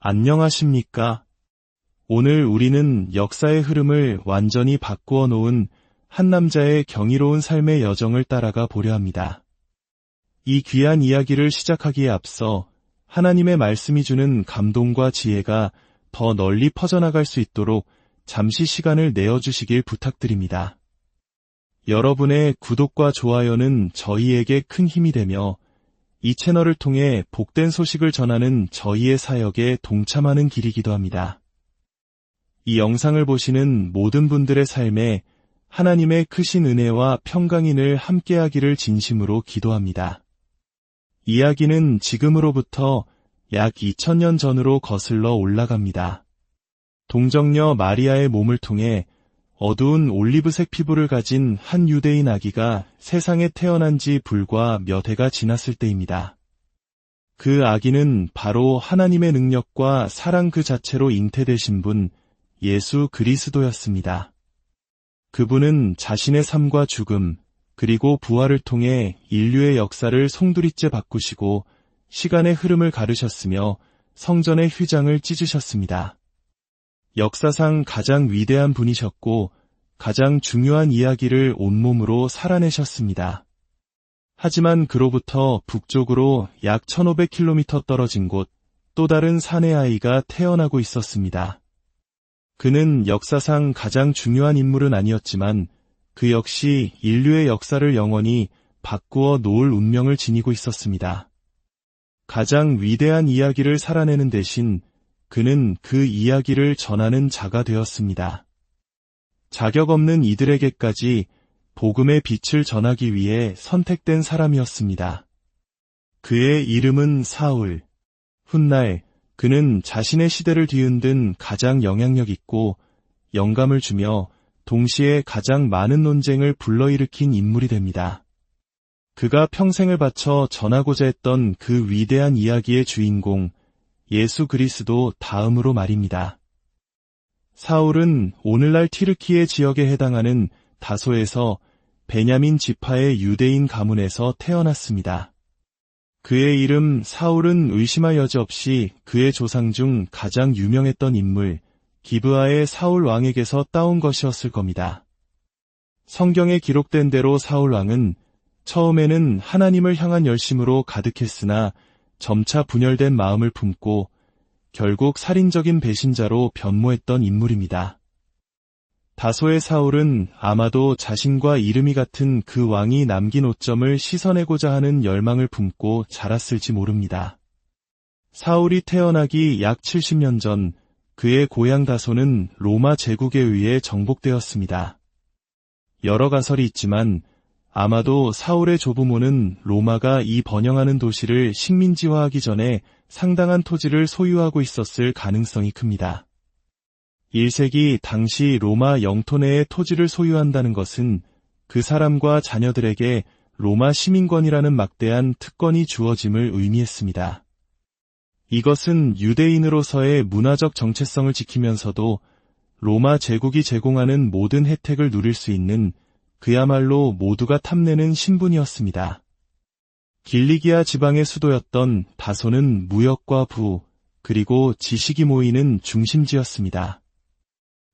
안녕하십니까? 오늘 우리는 역사의 흐름을 완전히 바꾸어 놓은 한 남자의 경이로운 삶의 여정을 따라가 보려 합니다. 이 귀한 이야기를 시작하기에 앞서 하나님의 말씀이 주는 감동과 지혜가 더 널리 퍼져나갈 수 있도록 잠시 시간을 내어주시길 부탁드립니다. 여러분의 구독과 좋아요는 저희에게 큰 힘이 되며 이 채널을 통해 복된 소식을 전하는 저희의 사역에 동참하는 길이기도 합니다. 이 영상을 보시는 모든 분들의 삶에 하나님의 크신 은혜와 평강이 늘 함께하기를 진심으로 기도합니다. 이야기는 지금으로부터 약 2000년 전으로 거슬러 올라갑니다. 동정녀 마리아의 몸을 통해 어두운 올리브색 피부를 가진 한 유대인 아기가 세상에 태어난 지 불과 몇 해가 지났을 때입니다. 그 아기는 바로 하나님의 능력과 사랑 그 자체로 잉태되신 분 예수 그리스도였습니다. 그분은 자신의 삶과 죽음 그리고 부활을 통해 인류의 역사를 송두리째 바꾸시고 시간의 흐름을 가르셨으며 성전의 휘장을 찢으셨습니다. 역사상 가장 위대한 분이셨고 가장 중요한 이야기를 온몸으로 살아내셨습니다. 하지만 그로부터 북쪽으로 약 1500km 떨어진 곳 또 다른 산의 아이가 태어나고 있었습니다. 그는 역사상 가장 중요한 인물은 아니었지만 그 역시 인류의 역사를 영원히 바꾸어 놓을 운명을 지니고 있었습니다. 가장 위대한 이야기를 살아내는 대신 그는 그 이야기를 전하는 자가 되었습니다. 자격 없는 이들에게까지 복음의 빛을 전하기 위해 선택된 사람이었습니다. 그의 이름은 사울. 훗날 그는 자신의 시대를 뒤흔든 가장 영향력 있고 영감을 주며 동시에 가장 많은 논쟁을 불러일으킨 인물이 됩니다. 그가 평생을 바쳐 전하고자 했던 그 위대한 이야기의 주인공 예수 그리스도 다음으로 말입니다. 사울은 오늘날 티르키예 지역에 해당하는 다소에서 베냐민 지파의 유대인 가문에서 태어났습니다. 그의 이름 사울은 의심할 여지 없이 그의 조상 중 가장 유명했던 인물 기브아의 사울 왕에게서 따온 것이었을 겁니다. 성경에 기록된 대로 사울 왕은 처음에는 하나님을 향한 열심으로 가득했으나 점차 분열된 마음을 품고 결국 살인적인 배신자로 변모했던 인물입니다. 다소의 사울은 아마도 자신과 이름이 같은 그 왕이 남긴 오점을 씻어내고자 하는 열망을 품고 자랐을지 모릅니다. 사울이 태어나기 약 70년 전 그의 고향 다소는 로마 제국에 의해 정복되었습니다. 여러 가설이 있지만 아마도 사울의 조부모는 로마가 이 번영하는 도시를 식민지화하기 전에 상당한 토지를 소유하고 있었을 가능성이 큽니다. 1세기 당시 로마 영토 내의 토지를 소유한다는 것은 그 사람과 자녀들에게 로마 시민권이라는 막대한 특권이 주어짐을 의미했습니다. 이것은 유대인으로서의 문화적 정체성을 지키면서도 로마 제국이 제공하는 모든 혜택을 누릴 수 있는 그야말로 모두가 탐내는 신분이었습니다. 길리기아 지방의 수도였던 다소는 무역과 부, 그리고 지식이 모이는 중심지였습니다.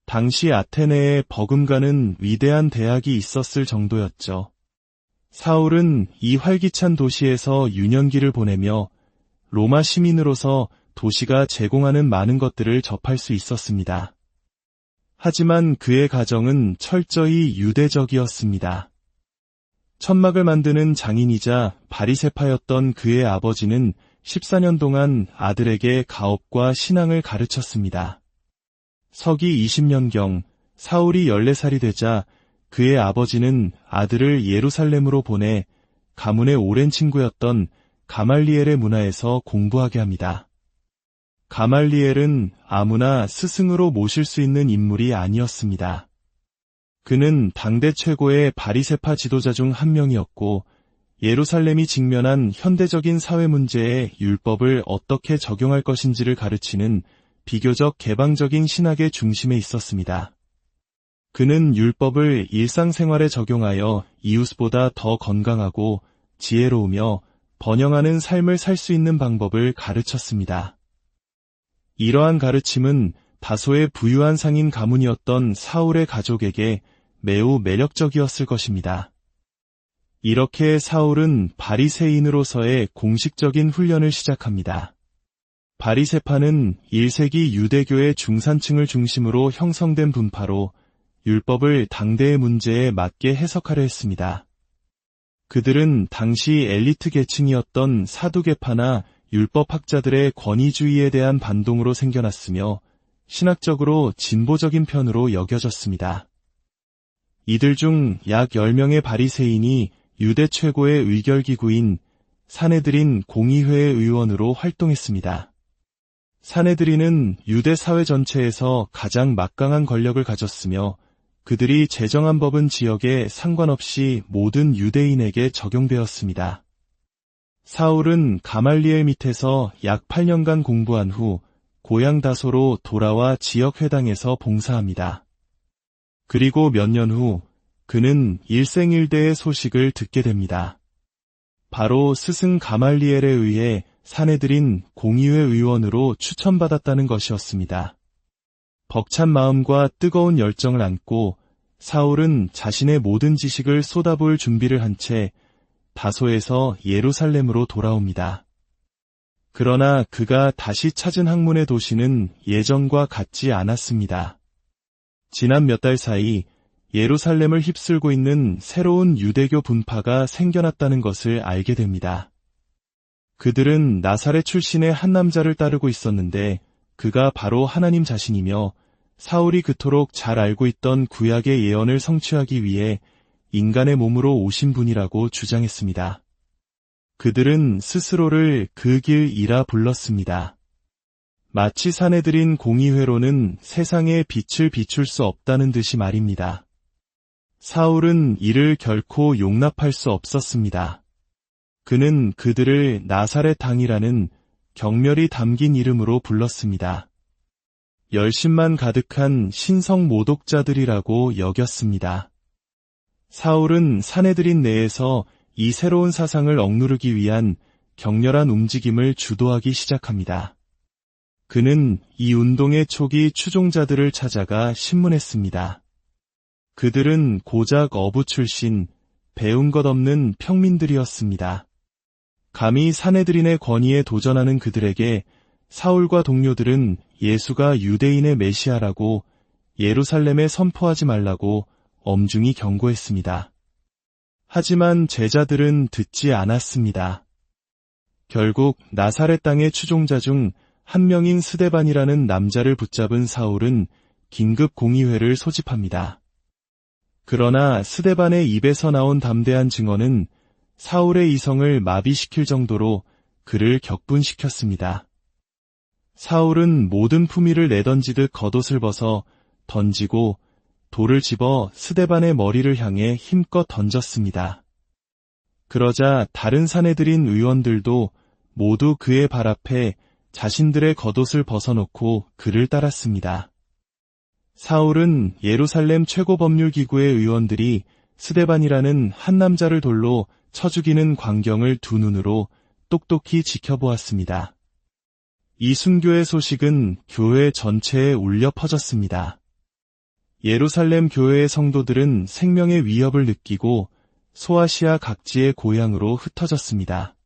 당시 아테네에 버금가는 위대한 대학이 있었을 정도였죠. 사울은 이 활기찬 도시에서 유년기를 보내며 로마 시민으로서 도시가 제공하는 많은 것들을 접할 수 있었습니다. 하지만 그의 가정은 철저히 유대적이었습니다. 천막을 만드는 장인이자 바리새파였던 그의 아버지는 14년 동안 아들에게 가업과 신앙을 가르쳤습니다. 서기 20년경 사울이 14살이 되자 그의 아버지는 아들을 예루살렘으로 보내 가문의 오랜 친구였던 가말리엘의 문화에서 공부하게 합니다. 가말리엘은 아무나 스승으로 모실 수 있는 인물이 아니었습니다. 그는 당대 최고의 바리새파 지도자 중 한 명이었고 예루살렘이 직면한 현대적인 사회 문제에 율법을 어떻게 적용할 것인지를 가르치는 비교적 개방적인 신학의 중심에 있었습니다. 그는 율법을 일상생활에 적용하여 이웃보다 더 건강하고 지혜로우며 번영하는 삶을 살 수 있는 방법을 가르쳤습니다. 이러한 가르침은 다소의 부유한 상인 가문이었던 사울의 가족에게 매우 매력적이었을 것입니다. 이렇게 사울은 바리새인으로서의 공식적인 훈련을 시작합니다. 바리새파는 1세기 유대교의 중산층을 중심으로 형성된 분파로 율법을 당대의 문제에 맞게 해석하려 했습니다. 그들은 당시 엘리트 계층이었던 사두개파나 율법학자들의 권위주의에 대한 반동으로 생겨났으며 신학적으로 진보적인 편으로 여겨졌습니다. 이들 중 약 10명의 바리새인이 유대 최고의 의결기구인 사네드린 공의회의 의원으로 활동했습니다. 사네드린은 유대 사회 전체에서 가장 막강한 권력을 가졌으며 그들이 제정한 법은 지역에 상관없이 모든 유대인에게 적용되었습니다. 사울은 가말리엘 밑에서 약 8년간 공부한 후 고향 다소로 돌아와 지역 회당에서 봉사합니다. 그리고 몇 년 후 그는 일생일대의 소식을 듣게 됩니다. 바로 스승 가말리엘에 의해 사내들인 공의회 의원으로 추천받았다는 것이었습니다. 벅찬 마음과 뜨거운 열정을 안고 사울은 자신의 모든 지식을 쏟아부을 준비를 한 채 다소에서 예루살렘으로 돌아옵니다. 그러나 그가 다시 찾은 학문의 도시는 예전과 같지 않았습니다. 지난 몇 달 사이 예루살렘을 휩쓸고 있는 새로운 유대교 분파가 생겨났다는 것을 알게 됩니다. 그들은 나사렛 출신의 한 남자를 따르고 있었는데 그가 바로 하나님 자신이며 사울이 그토록 잘 알고 있던 구약의 예언을 성취하기 위해 인간의 몸으로 오신 분이라고 주장했습니다. 그들은 스스로를 그 길이라 불렀습니다. 마치 사내들인 공의회로는 세상에 빛을 비출 수 없다는 듯이 말입니다. 사울은 이를 결코 용납할 수 없었습니다. 그는 그들을 나사렛 당이라는 경멸이 담긴 이름으로 불렀습니다. 열심만 가득한 신성 모독자들이라고 여겼습니다. 사울은 사내들인 내에서 이 새로운 사상을 억누르기 위한 격렬한 움직임을 주도하기 시작합니다. 그는 이 운동의 초기 추종자들을 찾아가 신문했습니다. 그들은 고작 어부 출신, 배운 것 없는 평민들이었습니다. 감히 사내들인의 권위에 도전하는 그들에게 사울과 동료들은 예수가 유대인의 메시아라고 예루살렘에 선포하지 말라고 엄중히 경고했습니다. 하지만 제자들은 듣지 않았습니다. 결국 나사렛 땅의 추종자 중 한 명인 스데반이라는 남자를 붙잡은 사울은 긴급 공의회를 소집합니다. 그러나 스데반의 입에서 나온 담대한 증언은 사울의 이성을 마비시킬 정도로 그를 격분시켰습니다. 사울은 모든 품위를 내던지듯 겉옷을 벗어 던지고 돌을 집어 스데반의 머리를 향해 힘껏 던졌습니다. 그러자 다른 사내들인 의원들도 모두 그의 발 앞에 자신들의 겉옷을 벗어놓고 그를 따랐습니다. 사울은 예루살렘 최고법률기구의 의원들이 스데반이라는 한 남자를 돌로 쳐 죽이는 광경을 두 눈으로 똑똑히 지켜보았습니다. 이 순교의 소식은 교회 전체에 울려 퍼졌습니다. 예루살렘 교회의 성도들은 생명의 위협을 느끼고 소아시아 각지의 고향으로 흩어졌습니다.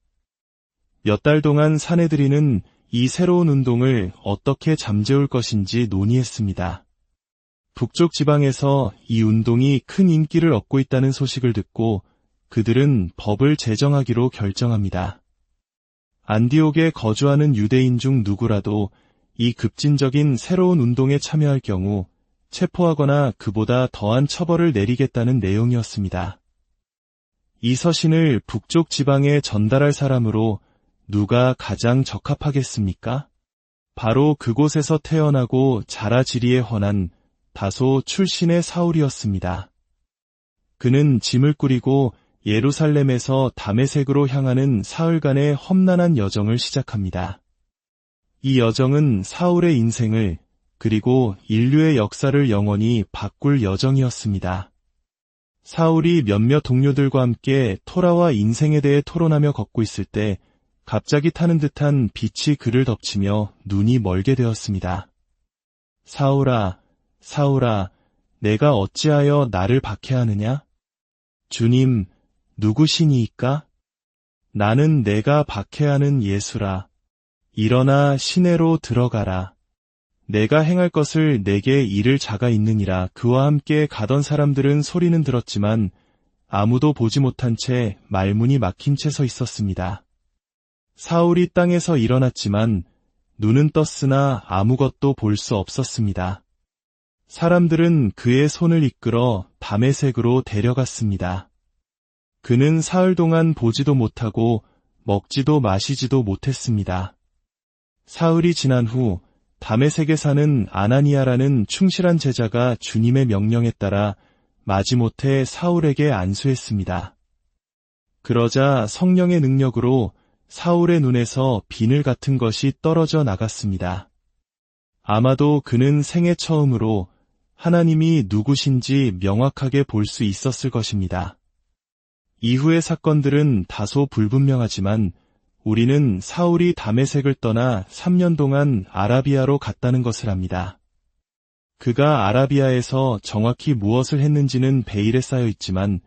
몇 달 동안 사내들이는 이 새로운 운동을 어떻게 잠재울 것인지 논의했습니다. 북쪽 지방에서 이 운동이 큰 인기를 얻고 있다는 소식을 듣고 그들은 법을 제정하기로 결정합니다. 안디옥에 거주하는 유대인 중 누구라도 이 급진적인 새로운 운동에 참여할 경우 체포하거나 그보다 더한 처벌을 내리겠다는 내용이었습니다. 이 서신을 북쪽 지방에 전달할 사람으로 누가 가장 적합하겠습니까? 바로 그곳에서 태어나고 자라 지리에 헌한 다소 출신의 사울이었습니다. 그는 짐을 꾸리고 예루살렘에서 다메섹으로 향하는 사흘간의 험난한 여정을 시작합니다. 이 여정은 사울의 인생을 그리고 인류의 역사를 영원히 바꿀 여정이었습니다. 사울이 몇몇 동료들과 함께 토라와 인생에 대해 토론하며 걷고 있을 때 갑자기 타는 듯한 빛이 그를 덮치며 눈이 멀게 되었습니다. 사울아, 사울아, 내가 어찌하여 나를 박해하느냐? 주님, 누구시니이까? 나는 내가 박해하는 예수라. 일어나 시내로 들어가라. 내가 행할 것을 내게 이를 자가 있느니라. 그와 함께 가던 사람들은 소리는 들었지만 아무도 보지 못한 채 말문이 막힌 채 서 있었습니다. 사울이 땅에서 일어났지만 눈은 떴으나 아무것도 볼 수 없었습니다. 사람들은 그의 손을 이끌어 다메섹으로 데려갔습니다. 그는 사흘 동안 보지도 못하고 먹지도 마시지도 못했습니다. 사흘이 지난 후 다메섹에 사는 아나니아라는 충실한 제자가 주님의 명령에 따라 마지못해 사울에게 안수했습니다. 그러자 성령의 능력으로 사울의 눈에서 비늘 같은 것이 떨어져 나갔습니다. 아마도 그는 생애 처음으로 하나님이 누구신지 명확하게 볼 수 있었을 것입니다. 이후의 사건들은 다소 불분명하지만 우리는 사울이 다메섹을 떠나 3년 동안 아라비아로 갔다는 것을 압니다. 그가 아라비아에서 정확히 무엇을 했는지는 베일에 쌓여 있지만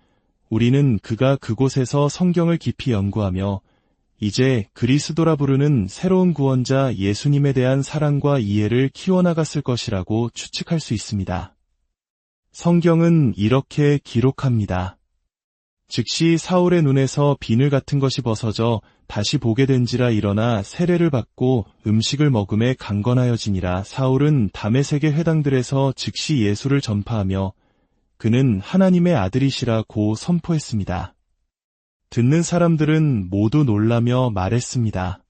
우리는 그가 그곳에서 성경을 깊이 연구하며 이제 그리스도라 부르는 새로운 구원자 예수님에 대한 사랑과 이해를 키워나갔을 것이라고 추측할 수 있습니다. 성경은 이렇게 기록합니다. 즉시 사울의 눈에서 비늘 같은 것이 벗어져 다시 보게 된지라 일어나 세례를 받고 음식을 먹음에 강건하여지니라. 사울은 다메섹의 회당들에서 즉시 예수를 전파하며 그는 하나님의 아들이시라고 선포했습니다. 듣는 사람들은 모두 놀라며 말했습니다.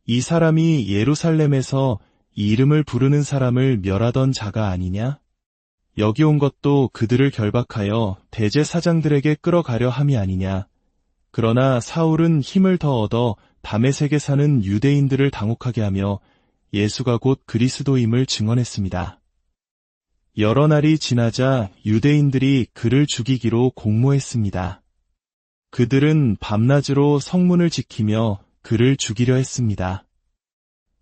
이 사람이 예루살렘에서 이 이름을 부르는 사람을 멸하던 자가 아니냐? 여기 온 것도 그들을 결박하여 대제사장들에게 끌어가려 함이 아니냐? 그러나 사울은 힘을 더 얻어 다메섹에 사는 유대인들을 당혹하게 하며 예수가 곧 그리스도임을 증언했습니다. 여러 날이 지나자 유대인들이 그를 죽이기로 공모했습니다. 그들은 밤낮으로 성문을 지키며 그를 죽이려 했습니다.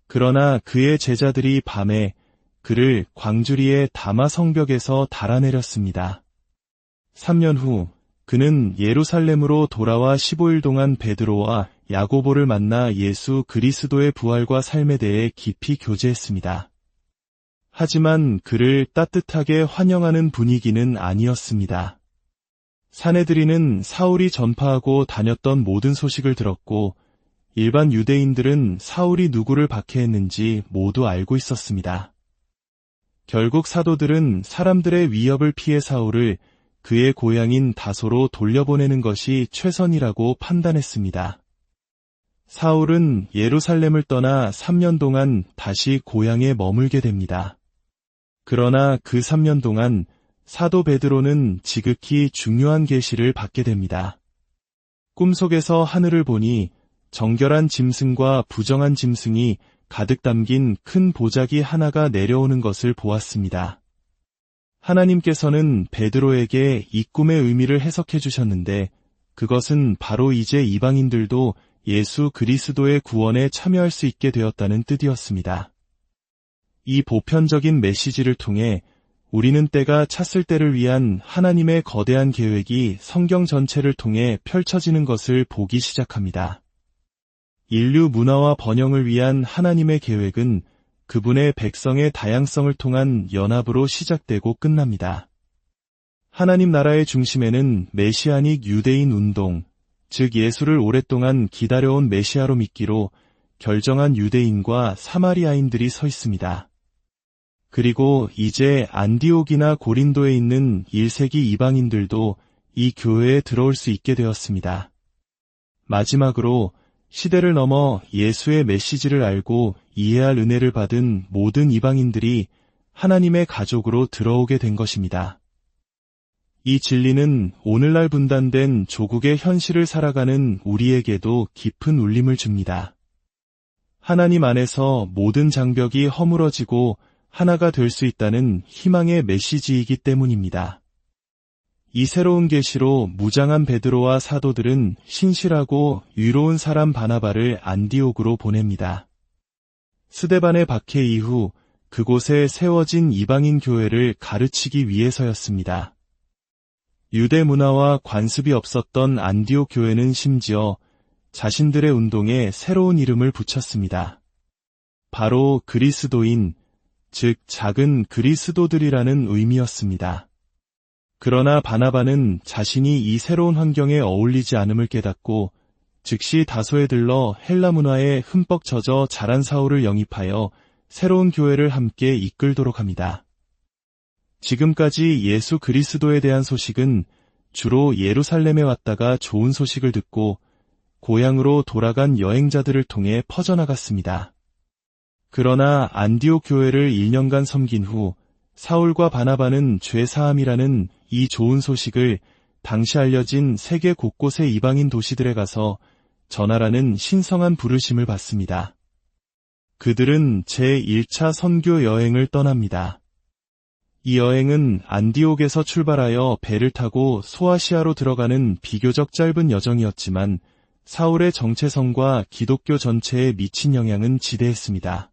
그러나 그의 제자들이 밤에 그를 광주리의 다마 성벽에서 달아내렸습니다. 3년 후 그는 예루살렘으로 돌아와 15일 동안 베드로와 야고보를 만나 예수 그리스도의 부활과 삶에 대해 깊이 교제했습니다. 하지만 그를 따뜻하게 환영하는 분위기는 아니었습니다. 사내들이는 사울이 전파하고 다녔던 모든 소식을 들었고 일반 유대인들은 사울이 누구를 박해했는지 모두 알고 있었습니다. 결국 사도들은 사람들의 위협을 피해 사울을 그의 고향인 다소로 돌려보내는 것이 최선이라고 판단했습니다. 사울은 예루살렘을 떠나 3년 동안 다시 고향에 머물게 됩니다. 그러나 그 3년 동안 사도 베드로는 지극히 중요한 계시를 받게 됩니다. 꿈속에서 하늘을 보니 정결한 짐승과 부정한 짐승이 가득 담긴 큰 보자기 하나가 내려오는 것을 보았습니다. 하나님께서는 베드로에게 이 꿈의 의미를 해석해 주셨는데 그것은 바로 이제 이방인들도 예수 그리스도의 구원에 참여할 수 있게 되었다는 뜻이었습니다. 이 보편적인 메시지를 통해 우리는 때가 찼을 때를 위한 하나님의 거대한 계획이 성경 전체를 통해 펼쳐지는 것을 보기 시작합니다. 인류 문화와 번영을 위한 하나님의 계획은 그분의 백성의 다양성을 통한 연합으로 시작되고 끝납니다. 하나님 나라의 중심에는 메시아닉 유대인 운동, 즉 예수를 오랫동안 기다려온 메시아로 믿기로 결정한 유대인과 사마리아인들이 서 있습니다. 그리고 이제 안디옥이나 고린도에 있는 1세기 이방인들도 이 교회에 들어올 수 있게 되었습니다. 마지막으로 시대를 넘어 예수의 메시지를 알고 이해할 은혜를 받은 모든 이방인들이 하나님의 가족으로 들어오게 된 것입니다. 이 진리는 오늘날 분단된 조국의 현실을 살아가는 우리에게도 깊은 울림을 줍니다. 하나님 안에서 모든 장벽이 허물어지고 하나가 될 수 있다는 희망의 메시지이기 때문입니다. 이 새로운 계시로 무장한 베드로와 사도들은 신실하고 의로운 사람 바나바를 안디옥으로 보냅니다. 스데반의 박해 이후 그곳에 세워진 이방인 교회를 가르치기 위해서였습니다. 유대 문화와 관습이 없었던 안디옥 교회는 심지어 자신들의 운동에 새로운 이름을 붙였습니다. 바로 그리스도인, 즉 작은 그리스도들이라는 의미였습니다. 그러나 바나바는 자신이 이 새로운 환경에 어울리지 않음을 깨닫고 즉시 다소에 들러 헬라 문화에 흠뻑 젖어 자란 사울을 영입하여 새로운 교회를 함께 이끌도록 합니다. 지금까지 예수 그리스도에 대한 소식은 주로 예루살렘에 왔다가 좋은 소식을 듣고 고향으로 돌아간 여행자들을 통해 퍼져나갔습니다. 그러나 안디옥 교회를 1년간 섬긴 후 사울과 바나바는 죄사함이라는 이 좋은 소식을 당시 알려진 세계 곳곳의 이방인 도시들에 가서 전하라는 신성한 부르심을 받습니다. 그들은 제1차 선교 여행을 떠납니다. 이 여행은 안디옥에서 출발하여 배를 타고 소아시아로 들어가는 비교적 짧은 여정이었지만 사울의 정체성과 기독교 전체에 미친 영향은 지대했습니다.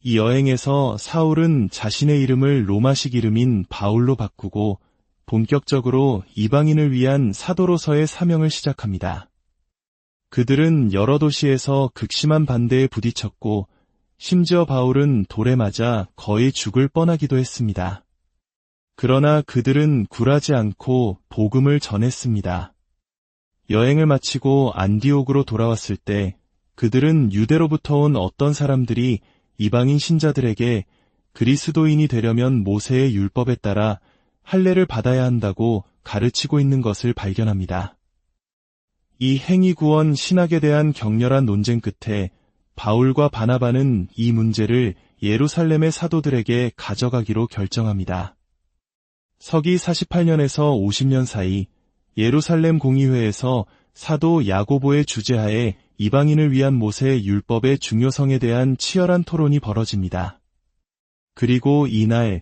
이 여행에서 사울은 자신의 이름을 로마식 이름인 바울로 바꾸고 본격적으로 이방인을 위한 사도로서의 사명을 시작합니다. 그들은 여러 도시에서 극심한 반대에 부딪혔고 심지어 바울은 돌에 맞아 거의 죽을 뻔하기도 했습니다. 그러나 그들은 굴하지 않고 복음을 전했습니다. 여행을 마치고 안디옥으로 돌아왔을 때 그들은 유대로부터 온 어떤 사람들이 이방인 신자들에게 그리스도인이 되려면 모세의 율법에 따라 할례를 받아야 한다고 가르치고 있는 것을 발견합니다. 이 행위구원 신학에 대한 격렬한 논쟁 끝에 바울과 바나바는 이 문제를 예루살렘의 사도들에게 가져가기로 결정합니다. 서기 48년에서 50년 사이 예루살렘 공의회에서 사도 야고보의 주재하에 이방인을 위한 모세의 율법의 중요성에 대한 치열한 토론이 벌어집니다. 그리고 이날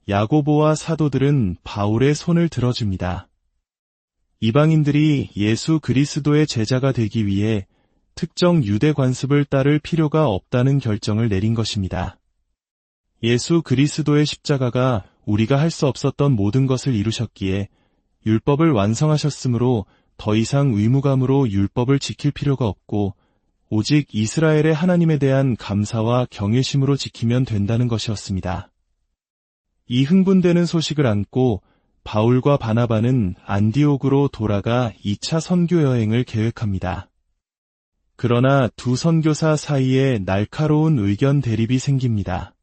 야고보와 사도들은 바울의 손을 들어줍니다. 이방인들이 예수 그리스도의 제자가 되기 위해 특정 유대 관습을 따를 필요가 없다는 결정을 내린 것입니다. 예수 그리스도의 십자가가 우리가 할 수 없었던 모든 것을 이루셨기에 율법을 완성하셨으므로 더 이상 의무감으로 율법을 지킬 필요가 없고 오직 이스라엘의 하나님에 대한 감사와 경외심으로 지키면 된다는 것이었습니다. 이 흥분되는 소식을 안고 바울과 바나바는 안디옥으로 돌아가 2차 선교 여행을 계획합니다. 그러나 두 선교사 사이에 날카로운 의견 대립이 생깁니다.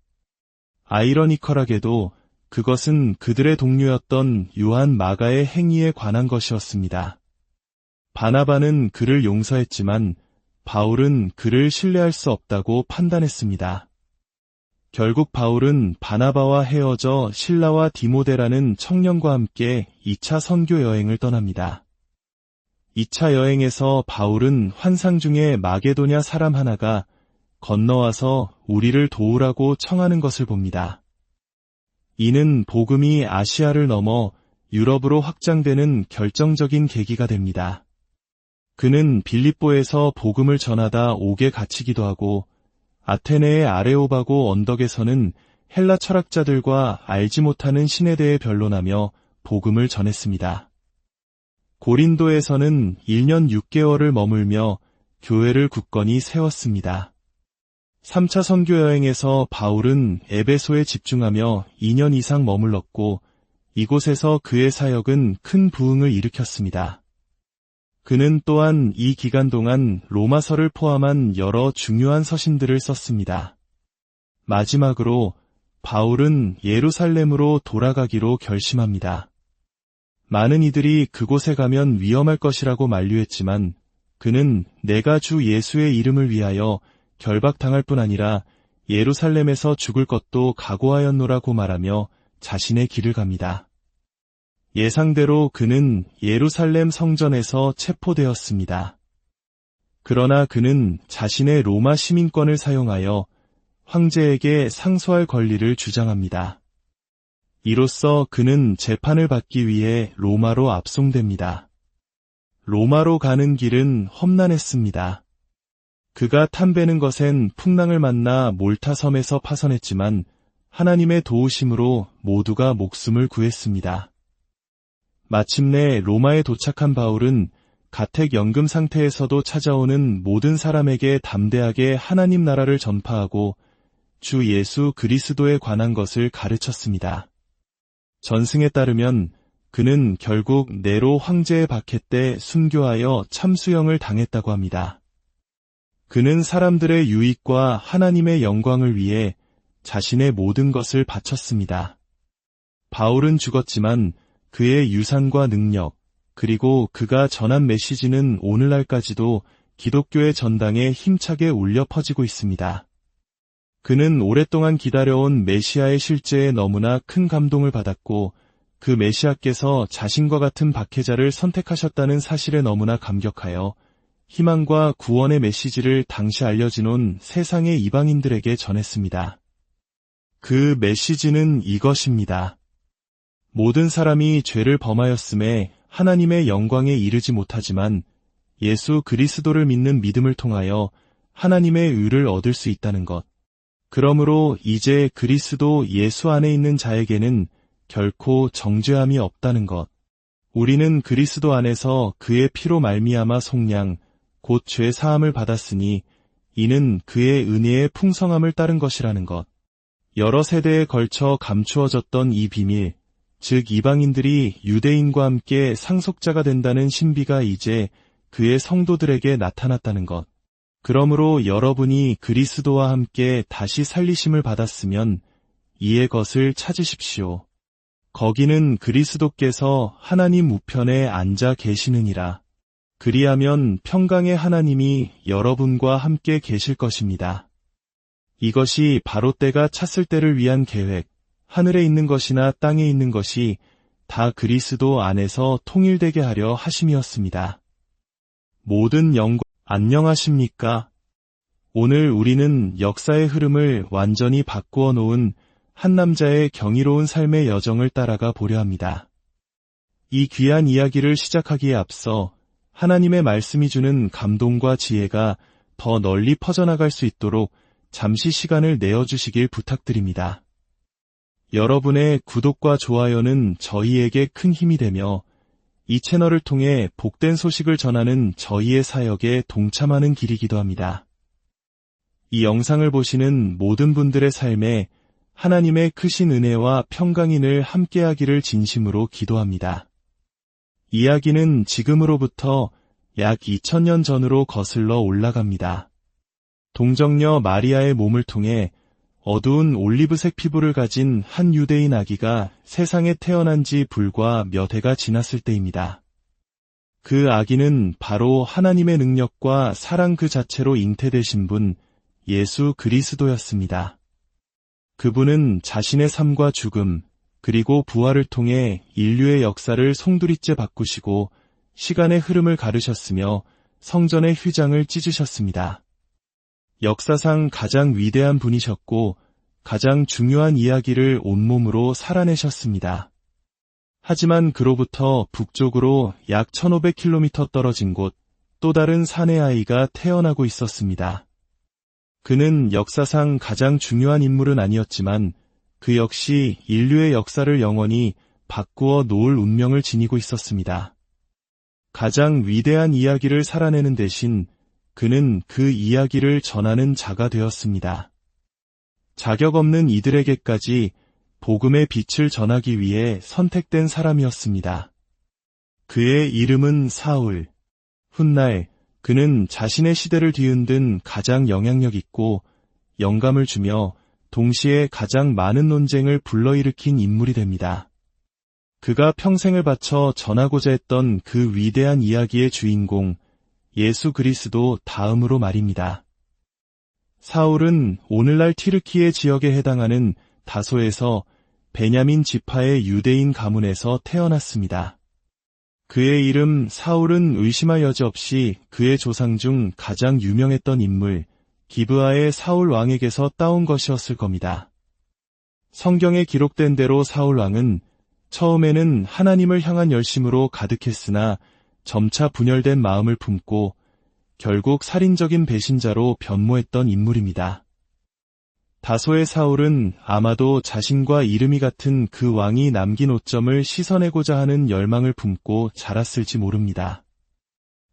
아이러니컬하게도 그것은 그들의 동료였던 요한 마가의 행위에 관한 것이었습니다. 바나바는 그를 용서했지만 바울은 그를 신뢰할 수 없다고 판단했습니다. 결국 바울은 바나바와 헤어져 실라와 디모데라는 청년과 함께 2차 선교 여행을 떠납니다. 2차 여행에서 바울은 환상 중에 마게도냐 사람 하나가 건너와서 우리를 도우라고 청하는 것을 봅니다. 이는 복음이 아시아를 넘어 유럽으로 확장되는 결정적인 계기가 됩니다. 그는 빌립보에서 복음을 전하다 옥에 갇히기도 하고 아테네의 아레오바고 언덕에서는 헬라 철학자들과 알지 못하는 신에 대해 변론하며 복음을 전했습니다. 고린도에서는 1년 6개월을 머물며 교회를 굳건히 세웠습니다. 3차 선교 여행에서 바울은 에베소에 집중하며 2년 이상 머물렀고 이곳에서 그의 사역은 큰 부흥을 일으켰습니다. 그는 또한 이 기간 동안 로마서를 포함한 여러 중요한 서신들을 썼습니다. 마지막으로 바울은 예루살렘으로 돌아가기로 결심합니다. 많은 이들이 그곳에 가면 위험할 것이라고 만류했지만 그는 내가 주 예수의 이름을 위하여 결박당할 뿐 아니라 예루살렘에서 죽을 것도 각오하였노라고 말하며 자신의 길을 갑니다. 예상대로 그는 예루살렘 성전에서 체포되었습니다. 그러나 그는 자신의 로마 시민권을 사용하여 황제에게 상소할 권리를 주장합니다. 이로써 그는 재판을 받기 위해 로마로 압송됩니다. 로마로 가는 길은 험난했습니다. 그가 탐배는 것엔 풍랑을 만나 몰타 섬에서 파선했지만 하나님의 도우심으로 모두가 목숨을 구했습니다. 마침내 로마에 도착한 바울은 가택연금 상태에서도 찾아오는 모든 사람에게 담대하게 하나님 나라를 전파하고 주 예수 그리스도에 관한 것을 가르쳤습니다. 전승에 따르면 그는 결국 네로 황제의 박해 때 순교하여 참수형을 당했다고 합니다. 그는 사람들의 유익과 하나님의 영광을 위해 자신의 모든 것을 바쳤습니다. 바울은 죽었지만 그의 유산과 능력, 그리고 그가 전한 메시지는 오늘날까지도 기독교의 전당에 힘차게 울려 퍼지고 있습니다. 그는 오랫동안 기다려온 메시아의 실제에 너무나 큰 감동을 받았고 그 메시아께서 자신과 같은 박해자를 선택하셨다는 사실에 너무나 감격하여 희망과 구원의 메시지를 당시 알려진 세상의 이방인들에게 전했습니다. 그 메시지는 이것입니다. 모든 사람이 죄를 범하였음에 하나님의 영광에 이르지 못하지만 예수 그리스도를 믿는 믿음을 통하여 하나님의 의를 얻을 수 있다는 것. 그러므로 이제 그리스도 예수 안에 있는 자에게는 결코 정죄함이 없다는 것. 우리는 그리스도 안에서 그의 피로 말미암아 속량, 곧 죄 사함을 받았으니 이는 그의 은혜의 풍성함을 따른 것이라는 것. 여러 세대에 걸쳐 감추어졌던 이 비밀, 즉 이방인들이 유대인과 함께 상속자가 된다는 신비가 이제 그의 성도들에게 나타났다는 것. 그러므로 여러분이 그리스도와 함께 다시 살리심을 받았으면 이의 것을 찾으십시오. 거기는 그리스도께서 하나님 우편에 앉아 계시느니라. 그리하면 평강의 하나님이 여러분과 함께 계실 것입니다. 이것이 바로 때가 찼을 때를 위한 계획, 하늘에 있는 것이나 땅에 있는 것이 다 그리스도 안에서 통일되게 하려 하심이었습니다. 모든 영광, 안녕하십니까? 오늘 우리는 역사의 흐름을 완전히 바꾸어 놓은 한 남자의 경이로운 삶의 여정을 따라가 보려 합니다. 이 귀한 이야기를 시작하기에 앞서 하나님의 말씀이 주는 감동과 지혜가 더 널리 퍼져나갈 수 있도록 잠시 시간을 내어주시길 부탁드립니다. 여러분의 구독과 좋아요는 저희에게 큰 힘이 되며 이 채널을 통해 복된 소식을 전하는 저희의 사역에 동참하는 길이기도 합니다. 이 영상을 보시는 모든 분들의 삶에 하나님의 크신 은혜와 평강이 늘 함께하기를 진심으로 기도합니다. 이야기는 지금으로부터 약 2000년 전으로 거슬러 올라갑니다. 동정녀 마리아의 몸을 통해 어두운 올리브색 피부를 가진 한 유대인 아기가 세상에 태어난 지 불과 몇 해가 지났을 때입니다. 그 아기는 바로 하나님의 능력과 사랑 그 자체로 잉태되신 분, 예수 그리스도였습니다. 그분은 자신의 삶과 죽음, 그리고 부활을 통해 인류의 역사를 송두리째 바꾸시고 시간의 흐름을 가르셨으며 성전의 휘장을 찢으셨습니다. 역사상 가장 위대한 분이셨고 가장 중요한 이야기를 온몸으로 살아내셨습니다. 하지만 그로부터 북쪽으로 약 1500km 떨어진 곳 또 다른 사내 아이가 태어나고 있었습니다. 그는 역사상 가장 중요한 인물은 아니었지만 그 역시 인류의 역사를 영원히 바꾸어 놓을 운명을 지니고 있었습니다. 가장 위대한 이야기를 살아내는 대신 그는 그 이야기를 전하는 자가 되었습니다. 자격 없는 이들에게까지 복음의 빛을 전하기 위해 선택된 사람이었습니다. 그의 이름은 사울. 훗날 그는 자신의 시대를 뒤흔든 가장 영향력 있고 영감을 주며 동시에 가장 많은 논쟁을 불러일으킨 인물이 됩니다. 그가 평생을 바쳐 전하고자 했던 그 위대한 이야기의 주인공 예수 그리스도 다음으로 말입니다. 사울은 오늘날 튀르키예 지역에 해당하는 다소에서 베냐민 지파의 유대인 가문에서 태어났습니다. 그의 이름 사울은 의심할 여지 없이 그의 조상 중 가장 유명했던 인물 기브아의 사울 왕에게서 따온 것이었을 겁니다. 성경에 기록된 대로 사울 왕은 처음에는 하나님을 향한 열심으로 가득했으나 점차 분열된 마음을 품고 결국 살인적인 배신자로 변모했던 인물입니다. 다소의 사울은 아마도 자신과 이름이 같은 그 왕이 남긴 오점을 씻어내고자 하는 열망을 품고 자랐을지 모릅니다.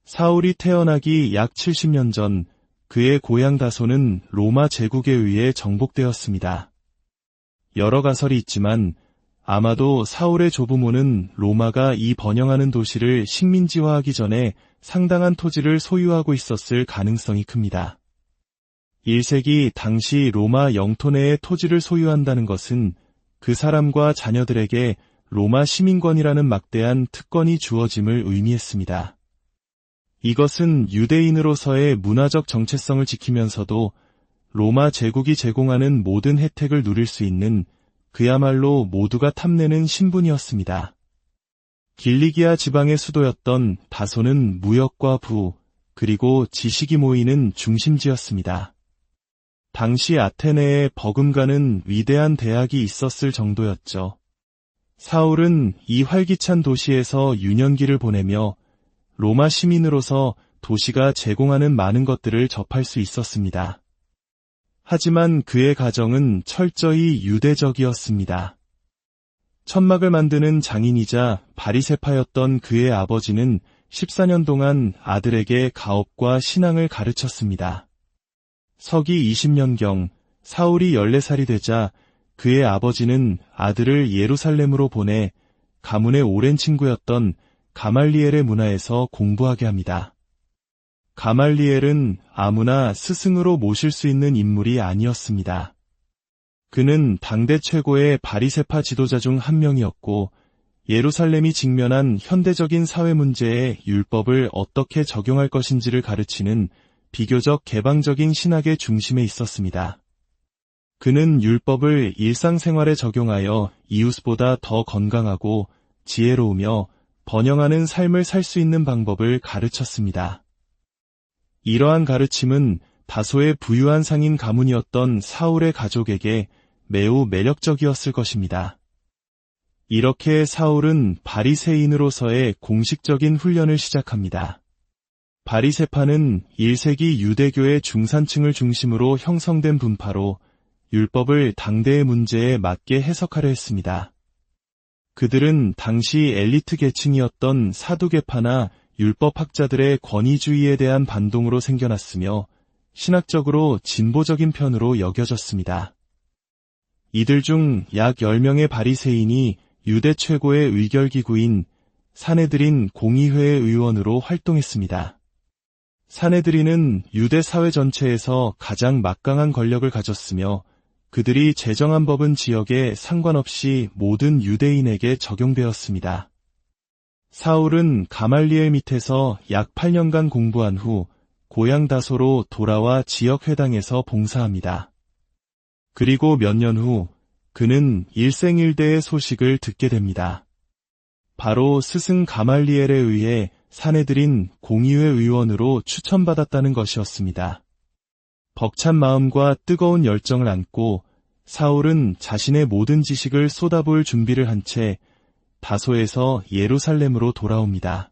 사울이 태어나기 약 70년 전 그의 고향 다소는 로마 제국에 의해 정복되었습니다. 여러 가설이 있지만 아마도 사울의 조부모는 로마가 이 번영하는 도시를 식민지화하기 전에 상당한 토지를 소유하고 있었을 가능성이 큽니다. 1세기 당시 로마 영토 내의 토지를 소유한다는 것은 그 사람과 자녀들에게 로마 시민권이라는 막대한 특권이 주어짐을 의미했습니다. 이것은 유대인으로서의 문화적 정체성을 지키면서도 로마 제국이 제공하는 모든 혜택을 누릴 수 있는 그야말로 모두가 탐내는 신분이었습니다. 길리기아 지방의 수도였던 다소는 무역과 부, 그리고 지식이 모이는 중심지였습니다. 당시 아테네에 버금가는 위대한 대학이 있었을 정도였죠. 사울은 이 활기찬 도시에서 유년기를 보내며 로마 시민으로서 도시가 제공하는 많은 것들을 접할 수 있었습니다. 하지만 그의 가정은 철저히 유대적이었습니다. 천막을 만드는 장인이자 바리새파였던 그의 아버지는 14년 동안 아들에게 가업과 신앙을 가르쳤습니다. 서기 20년경 사울이 14살이 되자 그의 아버지는 아들을 예루살렘으로 보내 가문의 오랜 친구였던 가말리엘의 문화에서 공부하게 합니다. 가말리엘은 아무나 스승으로 모실 수 있는 인물이 아니었습니다. 그는 당대 최고의 바리새파 지도자 중 한 명이었고 예루살렘이 직면한 현대적인 사회 문제에 율법을 어떻게 적용할 것인지를 가르치는 비교적 개방적인 신학의 중심에 있었습니다. 그는 율법을 일상생활에 적용하여 이웃보다 더 건강하고 지혜로우며 번영하는 삶을 살 수 있는 방법을 가르쳤습니다. 이러한 가르침은 다소의 부유한 상인 가문이었던 사울의 가족에게 매우 매력적이었을 것입니다. 이렇게 사울은 바리새인으로서의 공식적인 훈련을 시작합니다. 바리새파는 1세기 유대교의 중산층을 중심으로 형성된 분파로 율법을 당대의 문제에 맞게 해석하려 했습니다. 그들은 당시 엘리트 계층이었던 사두개파나 율법학자들의 권위주의에 대한 반동으로 생겨났으며 신학적으로 진보적인 편으로 여겨졌습니다. 이들 중 약 10명의 바리새인이 유대 최고의 의결기구인 사네드린 공의회의 의원으로 활동했습니다. 사네드린은 유대 사회 전체에서 가장 막강한 권력을 가졌으며 그들이 제정한 법은 지역에 상관없이 모든 유대인에게 적용되었습니다. 사울은 가말리엘 밑에서 약 8년간 공부한 후 고향 다소로 돌아와 지역 회당에서 봉사합니다. 그리고 몇 년 후 그는 일생일대의 소식을 듣게 됩니다. 바로 스승 가말리엘에 의해 사내들인 공의회 의원으로 추천받았다는 것이었습니다. 벅찬 마음과 뜨거운 열정을 안고 사울은 자신의 모든 지식을 쏟아부을 준비를 한 채 다소에서 예루살렘으로 돌아옵니다.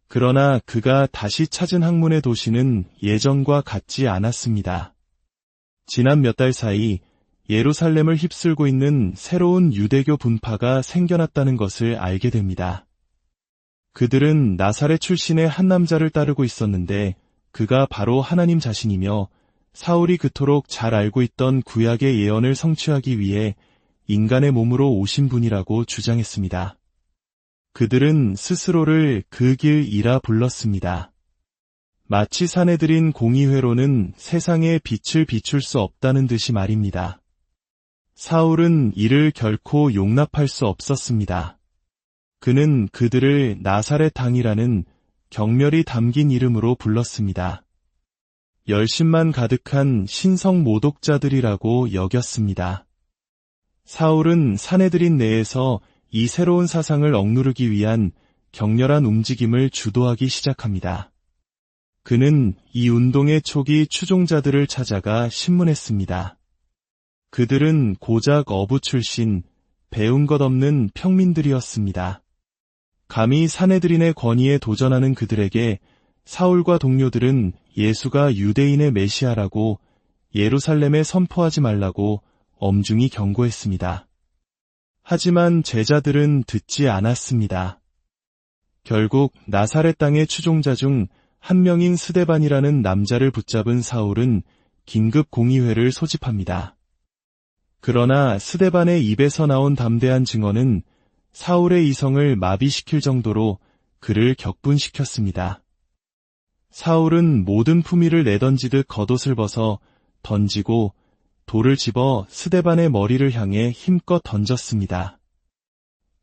그러나 그가 다시 찾은 학문의 도시는 예전과 같지 않았습니다. 지난 몇 달 사이 예루살렘을 휩쓸고 있는 새로운 유대교 분파가 생겨났다는 것을 알게 됩니다. 그들은 나사렛 출신의 한 남자를 따르고 있었는데 그가 바로 하나님 자신이며 사울이 그토록 잘 알고 있던 구약의 예언을 성취하기 위해 인간의 몸으로 오신 분이라고 주장했습니다. 그들은 스스로를 그 길이라 불렀습니다. 마치 사내들인 공의회로는 세상에 빛을 비출 수 없다는 듯이 말입니다. 사울은 이를 결코 용납할 수 없었습니다. 그는 그들을 나사렛 당이라는 경멸이 담긴 이름으로 불렀습니다. 열심만 가득한 신성 모독자들이라고 여겼습니다. 사울은 사내들인 내에서 이 새로운 사상을 억누르기 위한 격렬한 움직임을 주도하기 시작합니다. 그는 이 운동의 초기 추종자들을 찾아가 신문했습니다. 그들은 고작 어부 출신, 배운 것 없는 평민들이었습니다. 감히 사내들인의 권위에 도전하는 그들에게 사울과 동료들은 예수가 유대인의 메시아라고 예루살렘에 선포하지 말라고 엄중히 경고했습니다. 하지만 제자들은 듣지 않았습니다. 결국 나사렛 땅의 추종자 중 한 명인 스데반이라는 남자를 붙잡은 사울은 긴급 공의회를 소집합니다. 그러나 스데반의 입에서 나온 담대한 증언은 사울의 이성을 마비시킬 정도로 그를 격분시켰습니다. 사울은 모든 품위를 내던지듯 겉옷을 벗어 던지고 돌을 집어 스데반의 머리를 향해 힘껏 던졌습니다.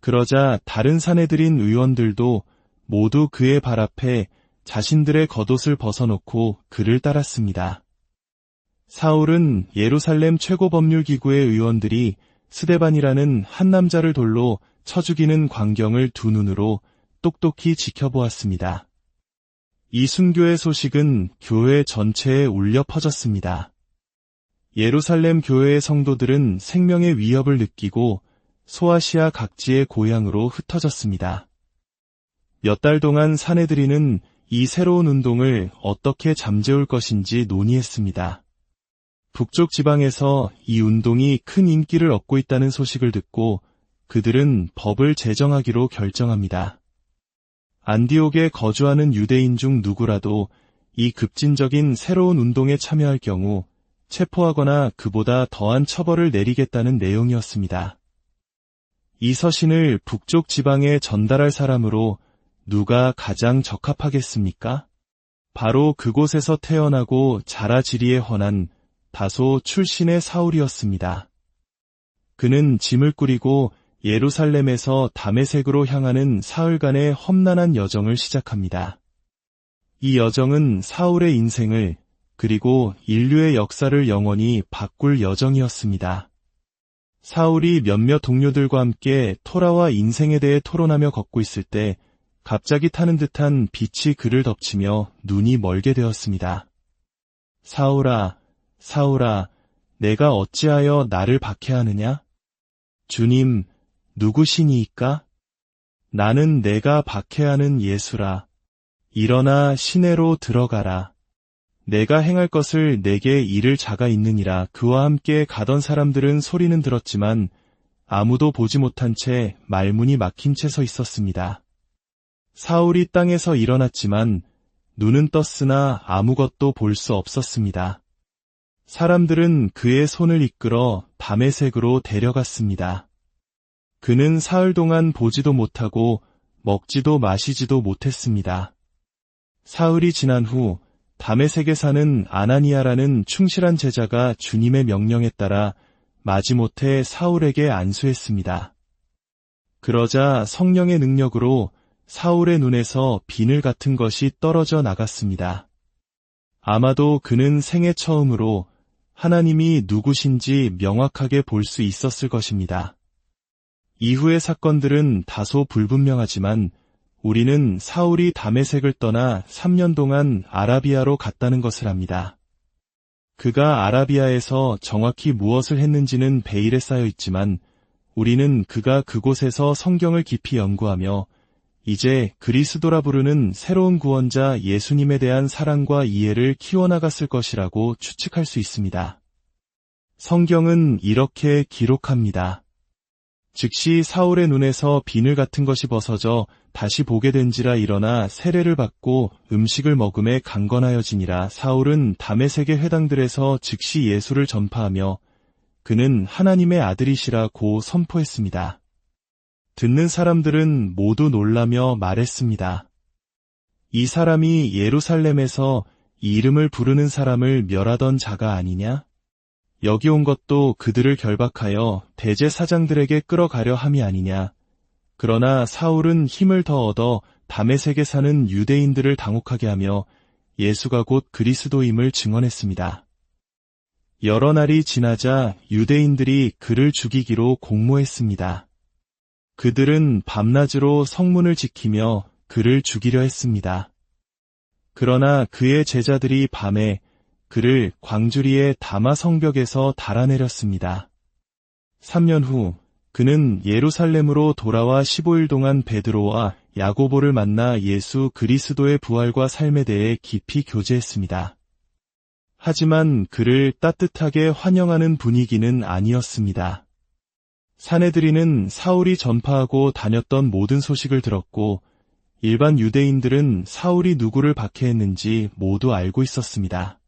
그러자 다른 사내들인 의원들도 모두 그의 발 앞에 자신들의 겉옷을 벗어놓고 그를 따랐습니다. 사울은 예루살렘 최고법률기구의 의원들이 스데반이라는 한 남자를 돌로 쳐 죽이는 광경을 두 눈으로 똑똑히 지켜보았습니다. 이 순교의 소식은 교회 전체에 울려 퍼졌습니다. 예루살렘 교회의 성도들은 생명의 위협을 느끼고 소아시아 각지의 고향으로 흩어졌습니다. 몇 달 동안 사내들이는 이 새로운 운동을 어떻게 잠재울 것인지 논의했습니다. 북쪽 지방에서 이 운동이 큰 인기를 얻고 있다는 소식을 듣고 그들은 법을 제정하기로 결정합니다. 안디옥에 거주하는 유대인 중 누구라도 이 급진적인 새로운 운동에 참여할 경우 체포하거나 그보다 더한 처벌을 내리겠다는 내용이었습니다. 이 서신을 북쪽 지방에 전달할 사람으로 누가 가장 적합하겠습니까? 바로 그곳에서 태어나고 자라 지리에 헌한 다소 출신의 사울이었습니다. 그는 짐을 꾸리고 예루살렘에서 다메섹으로 향하는 사흘간의 험난한 여정을 시작합니다. 이 여정은 사울의 인생을 그리고 인류의 역사를 영원히 바꿀 여정이었습니다. 사울이 몇몇 동료들과 함께 토라와 인생에 대해 토론하며 걷고 있을 때 갑자기 타는 듯한 빛이 그를 덮치며 눈이 멀게 되었습니다. 사울아, 사울아, 내가 어찌하여 나를 박해하느냐? 주님, 누구시니이까? 나는 내가 박해하는 예수라. 일어나 시내로 들어가라. 내가 행할 것을 내게 이를 자가 있느니라. 그와 함께 가던 사람들은 소리는 들었지만 아무도 보지 못한 채 말문이 막힌 채 서 있었습니다. 사울이 땅에서 일어났지만 눈은 떴으나 아무것도 볼 수 없었습니다. 사람들은 그의 손을 이끌어 다메섹으로 데려갔습니다. 그는 사흘 동안 보지도 못하고 먹지도 마시지도 못했습니다. 사흘이 지난 후 다메섹에 사는 아나니아라는 충실한 제자가 주님의 명령에 따라 마지못해 사울에게 안수했습니다. 그러자 성령의 능력으로 사울의 눈에서 비늘 같은 것이 떨어져 나갔습니다. 아마도 그는 생애 처음으로 하나님이 누구신지 명확하게 볼 수 있었을 것입니다. 이후의 사건들은 다소 불분명하지만 우리는 사울이 다메섹을 떠나 3년 동안 아라비아로 갔다는 것을 압니다. 그가 아라비아에서 정확히 무엇을 했는지는 베일에 쌓여 있지만 우리는 그가 그곳에서 성경을 깊이 연구하며 이제 그리스도라 부르는 새로운 구원자 예수님에 대한 사랑과 이해를 키워나갔을 것이라고 추측할 수 있습니다. 성경은 이렇게 기록합니다. 즉시 사울의 눈에서 비늘 같은 것이 벗어져 다시 보게 된지라 일어나 세례를 받고 음식을 먹음에 강건하여지니라. 사울은 다메섹의 회당들에서 즉시 예수를 전파하며 그는 하나님의 아들이시라고 선포했습니다. 듣는 사람들은 모두 놀라며 말했습니다. 이 사람이 예루살렘에서 이 이름을 부르는 사람을 멸하던 자가 아니냐? 여기 온 것도 그들을 결박하여 대제사장들에게 끌어가려 함이 아니냐? 그러나 사울은 힘을 더 얻어 다메섹에 사는 유대인들을 당혹하게 하며 예수가 곧 그리스도임을 증언했습니다. 여러 날이 지나자 유대인들이 그를 죽이기로 공모했습니다. 그들은 밤낮으로 성문을 지키며 그를 죽이려 했습니다. 그러나 그의 제자들이 밤에 그를 광주리의 다마 성벽에서 달아내렸습니다. 3년 후 그는 예루살렘으로 돌아와 15일 동안 베드로와 야고보를 만나 예수 그리스도의 부활과 삶에 대해 깊이 교제했습니다. 하지만 그를 따뜻하게 환영하는 분위기는 아니었습니다. 사내들이는 사울이 전파하고 다녔던 모든 소식을 들었고 일반 유대인들은 사울이 누구를 박해했는지 모두 알고 있었습니다.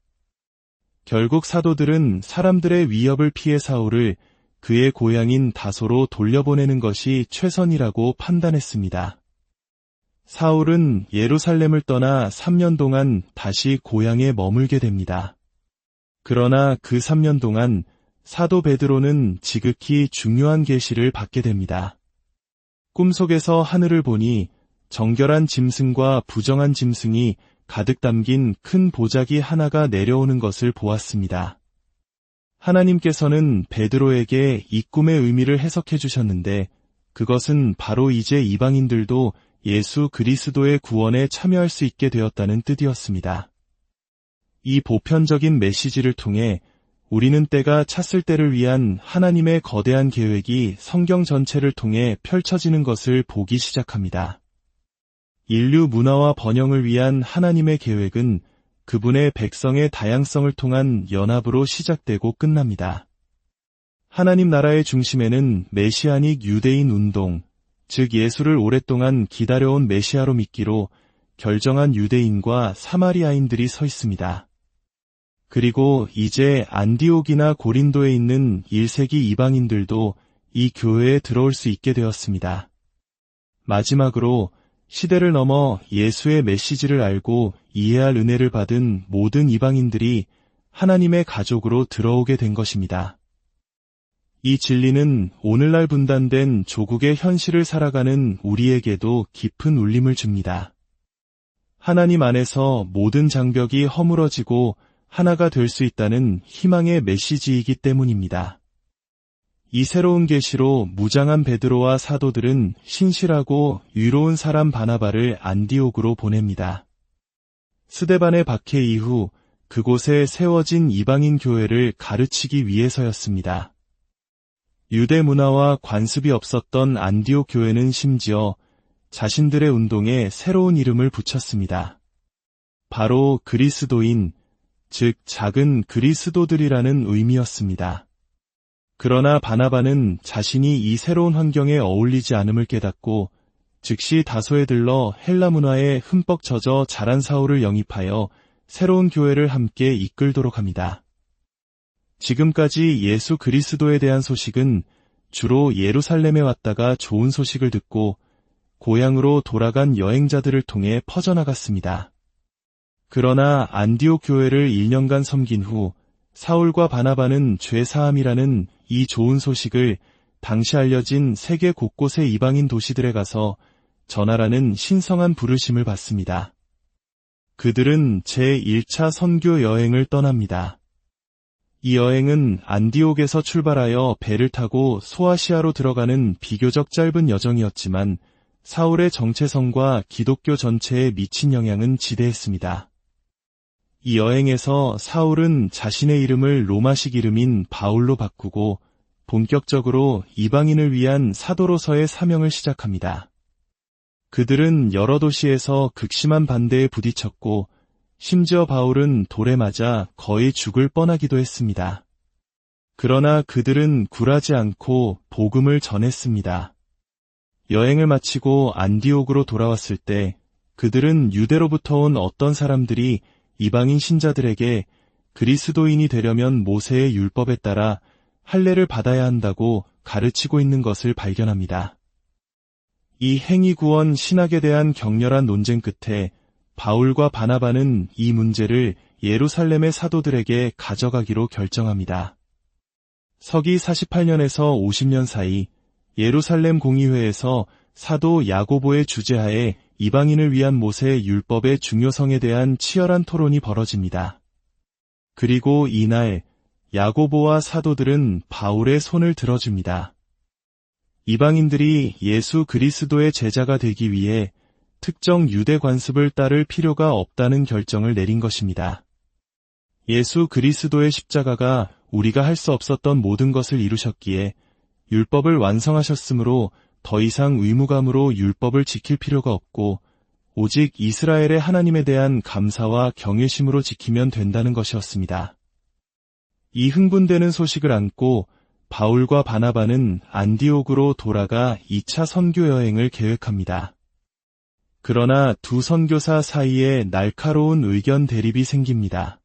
결국 사도들은 사람들의 위협을 피해 사울을 그의 고향인 다소로 돌려보내는 것이 최선이라고 판단했습니다. 사울은 예루살렘을 떠나 3년 동안 다시 고향에 머물게 됩니다. 그러나 그 3년 동안 사도 베드로는 지극히 중요한 계시를 받게 됩니다. 꿈속에서 하늘을 보니 정결한 짐승과 부정한 짐승이 가득 담긴 큰 보자기 하나가 내려오는 것을 보았습니다. 하나님께서는 베드로에게 이 꿈의 의미를 해석해 주셨는데 그것은 바로 이제 이방인들도 예수 그리스도의 구원에 참여할 수 있게 되었다는 뜻이었습니다. 이 보편적인 메시지를 통해 우리는 때가 찼을 때를 위한 하나님의 거대한 계획이 성경 전체를 통해 펼쳐지는 것을 보기 시작합니다. 인류 문화와 번영을 위한 하나님의 계획은 그분의 백성의 다양성을 통한 연합으로 시작되고 끝납니다. 하나님 나라의 중심에는 메시아닉 유대인 운동, 즉 예수를 오랫동안 기다려온 메시아로 믿기로 결정한 유대인과 사마리아인들이 서 있습니다. 그리고 이제 안디옥이나 고린도에 있는 1세기 이방인들도 이 교회에 들어올 수 있게 되었습니다. 마지막으로 시대를 넘어 예수의 메시지를 알고 이해할 은혜를 받은 모든 이방인들이 하나님의 가족으로 들어오게 된 것입니다. 이 진리는 오늘날 분단된 조국의 현실을 살아가는 우리에게도 깊은 울림을 줍니다. 하나님 안에서 모든 장벽이 허물어지고 하나가 될 수 있다는 희망의 메시지이기 때문입니다. 이 새로운 계시로 무장한 베드로와 사도들은 신실하고 위로운 사람 바나바를 안디옥으로 보냅니다. 스데반의 박해 이후 그곳에 세워진 이방인 교회를 가르치기 위해서였습니다. 유대 문화와 관습이 없었던 안디옥 교회는 심지어 자신들의 운동에 새로운 이름을 붙였습니다. 바로 그리스도인, 즉 작은 그리스도들이라는 의미였습니다. 그러나 바나바는 자신이 이 새로운 환경에 어울리지 않음을 깨닫고 즉시 다소에 들러 헬라 문화에 흠뻑 젖어 자란 사울을 영입하여 새로운 교회를 함께 이끌도록 합니다. 지금까지 예수 그리스도에 대한 소식은 주로 예루살렘에 왔다가 좋은 소식을 듣고 고향으로 돌아간 여행자들을 통해 퍼져나갔습니다. 그러나 안디옥 교회를 1년간 섬긴 후 사울과 바나바는 죄사함이라는 이 좋은 소식을 당시 알려진 세계 곳곳의 이방인 도시들에 가서 전하라는 신성한 부르심을 받습니다. 그들은 제1차 선교 여행을 떠납니다. 이 여행은 안디옥에서 출발하여 배를 타고 소아시아로 들어가는 비교적 짧은 여정이었지만 사울의 정체성과 기독교 전체에 미친 영향은 지대했습니다. 이 여행에서 사울은 자신의 이름을 로마식 이름인 바울로 바꾸고 본격적으로 이방인을 위한 사도로서의 사명을 시작합니다. 그들은 여러 도시에서 극심한 반대에 부딪혔고 심지어 바울은 돌에 맞아 거의 죽을 뻔하기도 했습니다. 그러나 그들은 굴하지 않고 복음을 전했습니다. 여행을 마치고 안디옥으로 돌아왔을 때 그들은 유대로부터 온 어떤 사람들이 이방인 신자들에게 그리스도인이 되려면 모세의 율법에 따라 할례를 받아야 한다고 가르치고 있는 것을 발견합니다. 이 행위구원 신학에 대한 격렬한 논쟁 끝에 바울과 바나바는 이 문제를 예루살렘의 사도들에게 가져가기로 결정합니다. 서기 48년에서 50년 사이 예루살렘 공의회에서 사도 야고보의 주재하에 이방인을 위한 모세의 율법의 중요성에 대한 치열한 토론이 벌어집니다. 그리고 이날 야고보와 사도들은 바울의 손을 들어줍니다. 이방인들이 예수 그리스도의 제자가 되기 위해 특정 유대 관습을 따를 필요가 없다는 결정을 내린 것입니다. 예수 그리스도의 십자가가 우리가 할 수 없었던 모든 것을 이루셨기에 율법을 완성하셨으므로 더 이상 의무감으로 율법을 지킬 필요가 없고 오직 이스라엘의 하나님에 대한 감사와 경외심으로 지키면 된다는 것이었습니다. 이 흥분되는 소식을 안고 바울과 바나바는 안디옥으로 돌아가 2차 선교 여행을 계획합니다. 그러나 두 선교사 사이에 날카로운 의견 대립이 생깁니다.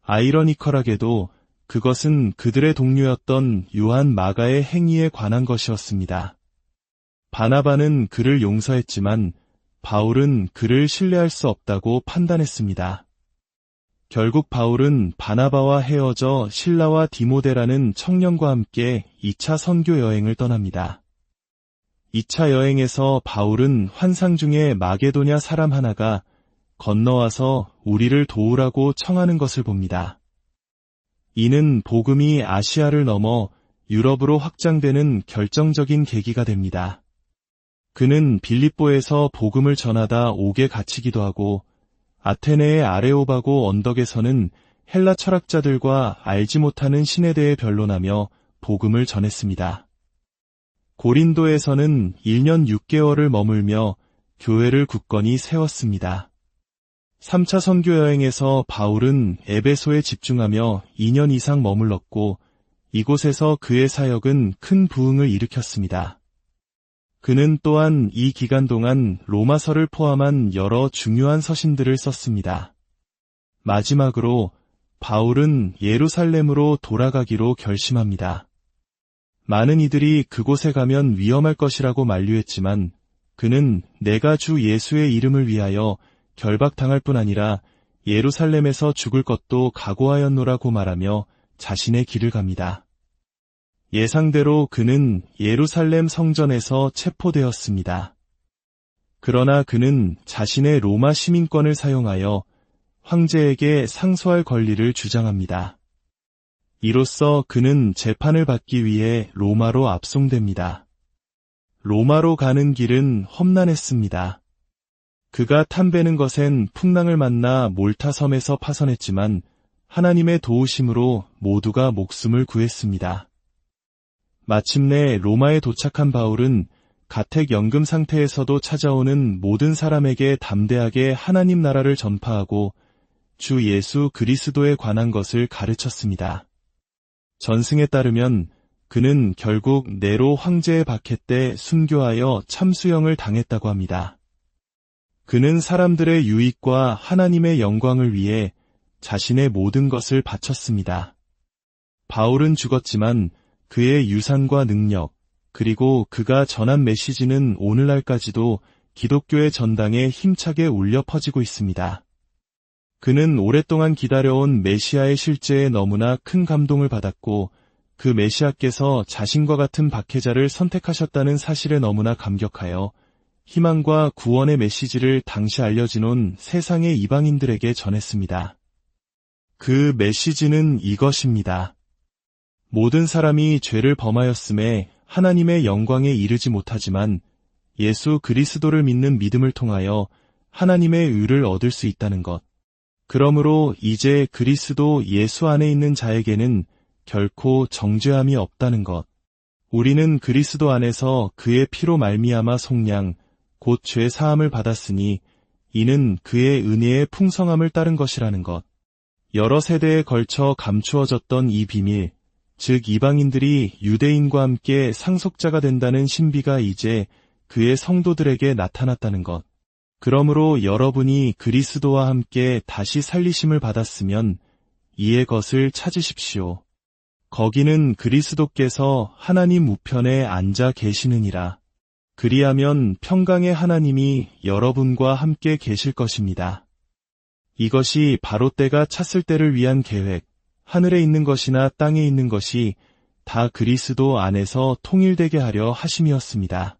아이러니컬하게도 그것은 그들의 동료였던 요한 마가의 행위에 관한 것이었습니다. 바나바는 그를 용서했지만 바울은 그를 신뢰할 수 없다고 판단했습니다. 결국 바울은 바나바와 헤어져 실라와 디모데라는 청년과 함께 2차 선교 여행을 떠납니다. 2차 여행에서 바울은 환상 중에 마게도냐 사람 하나가 건너와서 우리를 도우라고 청하는 것을 봅니다. 이는 복음이 아시아를 넘어 유럽으로 확장되는 결정적인 계기가 됩니다. 그는 빌립보에서 복음을 전하다 옥에 갇히기도 하고 아테네의 아레오바고 언덕에서는 헬라 철학자들과 알지 못하는 신에 대해 변론하며 복음을 전했습니다. 고린도에서는 1년 6개월을 머물며 교회를 굳건히 세웠습니다. 3차 선교 여행에서 바울은 에베소에 집중하며 2년 이상 머물렀고 이곳에서 그의 사역은 큰 부흥을 일으켰습니다. 그는 또한 이 기간 동안 로마서를 포함한 여러 중요한 서신들을 썼습니다. 마지막으로 바울은 예루살렘으로 돌아가기로 결심합니다. 많은 이들이 그곳에 가면 위험할 것이라고 만류했지만 그는 내가 주 예수의 이름을 위하여 결박당할 뿐 아니라 예루살렘에서 죽을 것도 각오하였노라고 말하며 자신의 길을 갑니다. 예상대로 그는 예루살렘 성전에서 체포되었습니다. 그러나 그는 자신의 로마 시민권을 사용하여 황제에게 상소할 권리를 주장합니다. 이로써 그는 재판을 받기 위해 로마로 압송됩니다. 로마로 가는 길은 험난했습니다. 그가 탐배는 것엔 풍랑을 만나 몰타 섬에서 파선했지만 하나님의 도우심으로 모두가 목숨을 구했습니다. 마침내 로마에 도착한 바울은 가택연금 상태에서도 찾아오는 모든 사람에게 담대하게 하나님 나라를 전파하고 주 예수 그리스도에 관한 것을 가르쳤습니다. 전승에 따르면 그는 결국 네로 황제의 박해 때 순교하여 참수형을 당했다고 합니다. 그는 사람들의 유익과 하나님의 영광을 위해 자신의 모든 것을 바쳤습니다. 바울은 죽었지만 그의 유산과 능력, 그리고 그가 전한 메시지는 오늘날까지도 기독교의 전당에 힘차게 울려 퍼지고 있습니다. 그는 오랫동안 기다려온 메시아의 실제에 너무나 큰 감동을 받았고 그 메시아께서 자신과 같은 박해자를 선택하셨다는 사실에 너무나 감격하여 희망과 구원의 메시지를 당시 알려진 온 세상의 이방인들에게 전했습니다. 그 메시지는 이것입니다. 모든 사람이 죄를 범하였음에 하나님의 영광에 이르지 못하지만 예수 그리스도를 믿는 믿음을 통하여 하나님의 의를 얻을 수 있다는 것. 그러므로 이제 그리스도 예수 안에 있는 자에게는 결코 정죄함이 없다는 것. 우리는 그리스도 안에서 그의 피로 말미암아 속량, 곧 죄 사함을 받았으니 이는 그의 은혜의 풍성함을 따른 것이라는 것. 여러 세대에 걸쳐 감추어졌던 이 비밀, 즉 이방인들이 유대인과 함께 상속자가 된다는 신비가 이제 그의 성도들에게 나타났다는 것. 그러므로 여러분이 그리스도와 함께 다시 살리심을 받았으면 이의 것을 찾으십시오. 거기는 그리스도께서 하나님 우편에 앉아 계시느니라. 그리하면 평강의 하나님이 여러분과 함께 계실 것입니다. 이것이 바로 때가 찼을 때를 위한 계획, 하늘에 있는 것이나 땅에 있는 것이 다 그리스도 안에서 통일되게 하려 하심이었습니다.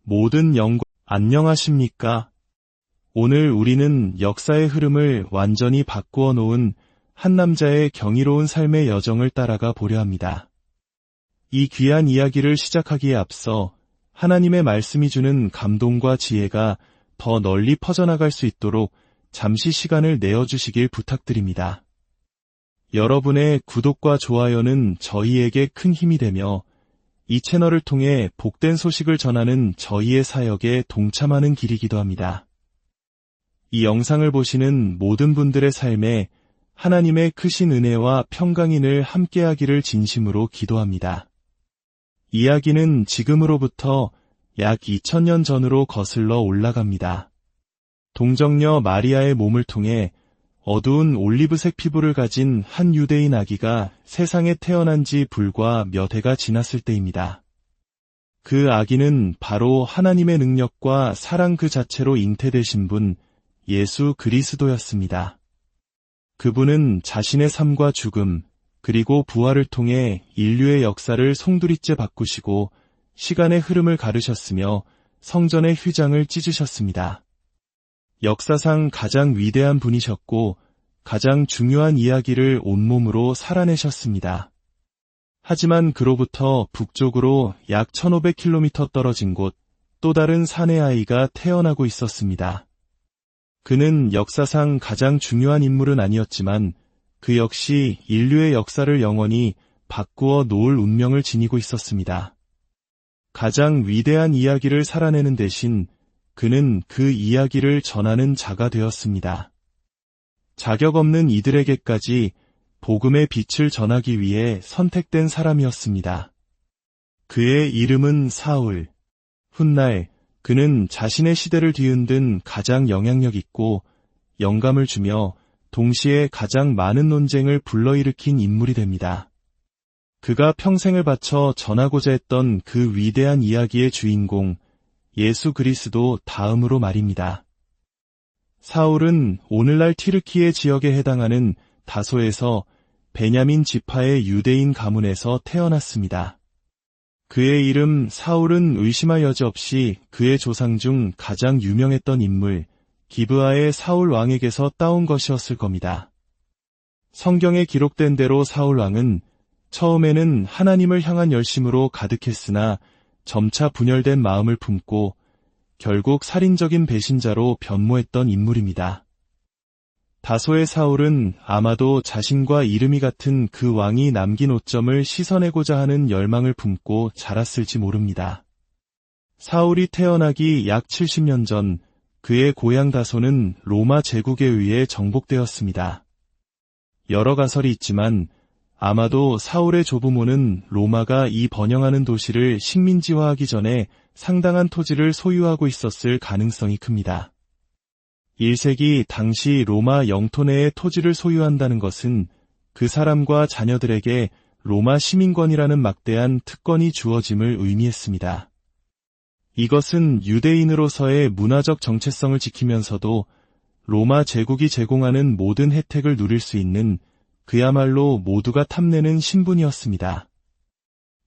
모든 영광, 안녕하십니까? 오늘 우리는 역사의 흐름을 완전히 바꾸어 놓은 한 남자의 경이로운 삶의 여정을 따라가 보려 합니다. 이 귀한 이야기를 시작하기에 앞서 하나님의 말씀이 주는 감동과 지혜가 더 널리 퍼져나갈 수 있도록 잠시 시간을 내어주시길 부탁드립니다. 여러분의 구독과 좋아요는 저희에게 큰 힘이 되며 이 채널을 통해 복된 소식을 전하는 저희의 사역에 동참하는 길이기도 합니다. 이 영상을 보시는 모든 분들의 삶에 하나님의 크신 은혜와 평강이 늘 함께하기를 진심으로 기도합니다. 이야기는 지금으로부터 약 2000년 전으로 거슬러 올라갑니다. 동정녀 마리아의 몸을 통해 어두운 올리브색 피부를 가진 한 유대인 아기가 세상에 태어난 지 불과 몇 해가 지났을 때입니다. 그 아기는 바로 하나님의 능력과 사랑 그 자체로 잉태되신 분, 예수 그리스도였습니다. 그분은 자신의 삶과 죽음, 그리고 부활을 통해 인류의 역사를 송두리째 바꾸시고 시간의 흐름을 가르셨으며 성전의 휘장을 찢으셨습니다. 역사상 가장 위대한 분이셨고 가장 중요한 이야기를 온몸으로 살아내셨습니다. 하지만 그로부터 북쪽으로 약 1500km 떨어진 곳 또 다른 산의 아이가 태어나고 있었습니다. 그는 역사상 가장 중요한 인물은 아니었지만 그 역시 인류의 역사를 영원히 바꾸어 놓을 운명을 지니고 있었습니다. 가장 위대한 이야기를 살아내는 대신 그는 그 이야기를 전하는 자가 되었습니다. 자격 없는 이들에게까지 복음의 빛을 전하기 위해 선택된 사람이었습니다. 그의 이름은 사울. 훗날 그는 자신의 시대를 뒤흔든 가장 영향력 있고 영감을 주며 동시에 가장 많은 논쟁을 불러일으킨 인물이 됩니다. 그가 평생을 바쳐 전하고자 했던 그 위대한 이야기의 주인공, 예수 그리스도 다음으로 말입니다. 사울은 오늘날 튀르키예 지역에 해당하는 다소에서 베냐민 지파의 유대인 가문에서 태어났습니다. 그의 이름 사울은 의심할 여지 없이 그의 조상 중 가장 유명했던 인물, 기브아의 사울 왕에게서 따온 것이었을 겁니다. 성경에 기록된 대로 사울 왕은 처음에는 하나님을 향한 열심으로 가득했으나 점차 분열된 마음을 품고 결국 살인적인 배신자로 변모했던 인물입니다. 다소의 사울은 아마도 자신과 이름이 같은 그 왕이 남긴 오점을 씻어내고자 하는 열망을 품고 자랐을지 모릅니다. 사울이 태어나기 약 70년 전 그의 고향 다소는 로마 제국에 의해 정복되었습니다. 여러 가설이 있지만 아마도 사울의 조부모는 로마가 이 번영하는 도시를 식민지화하기 전에 상당한 토지를 소유하고 있었을 가능성이 큽니다. 1세기 당시 로마 영토 내의 토지를 소유한다는 것은 그 사람과 자녀들에게 로마 시민권이라는 막대한 특권이 주어짐을 의미했습니다. 이것은 유대인으로서의 문화적 정체성을 지키면서도 로마 제국이 제공하는 모든 혜택을 누릴 수 있는 그야말로 모두가 탐내는 신분이었습니다.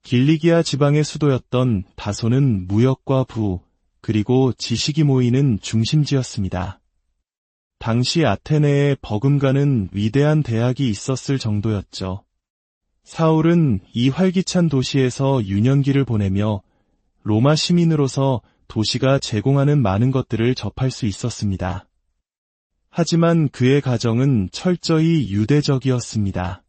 길리기아 지방의 수도였던 다소는 무역과 부, 그리고 지식이 모이는 중심지였습니다. 당시 아테네에 버금가는 위대한 대학이 있었을 정도였죠. 사울은 이 활기찬 도시에서 유년기를 보내며 로마 시민으로서 도시가 제공하는 많은 것들을 접할 수 있었습니다. 하지만 그의 가정은 철저히 유대적이었습니다.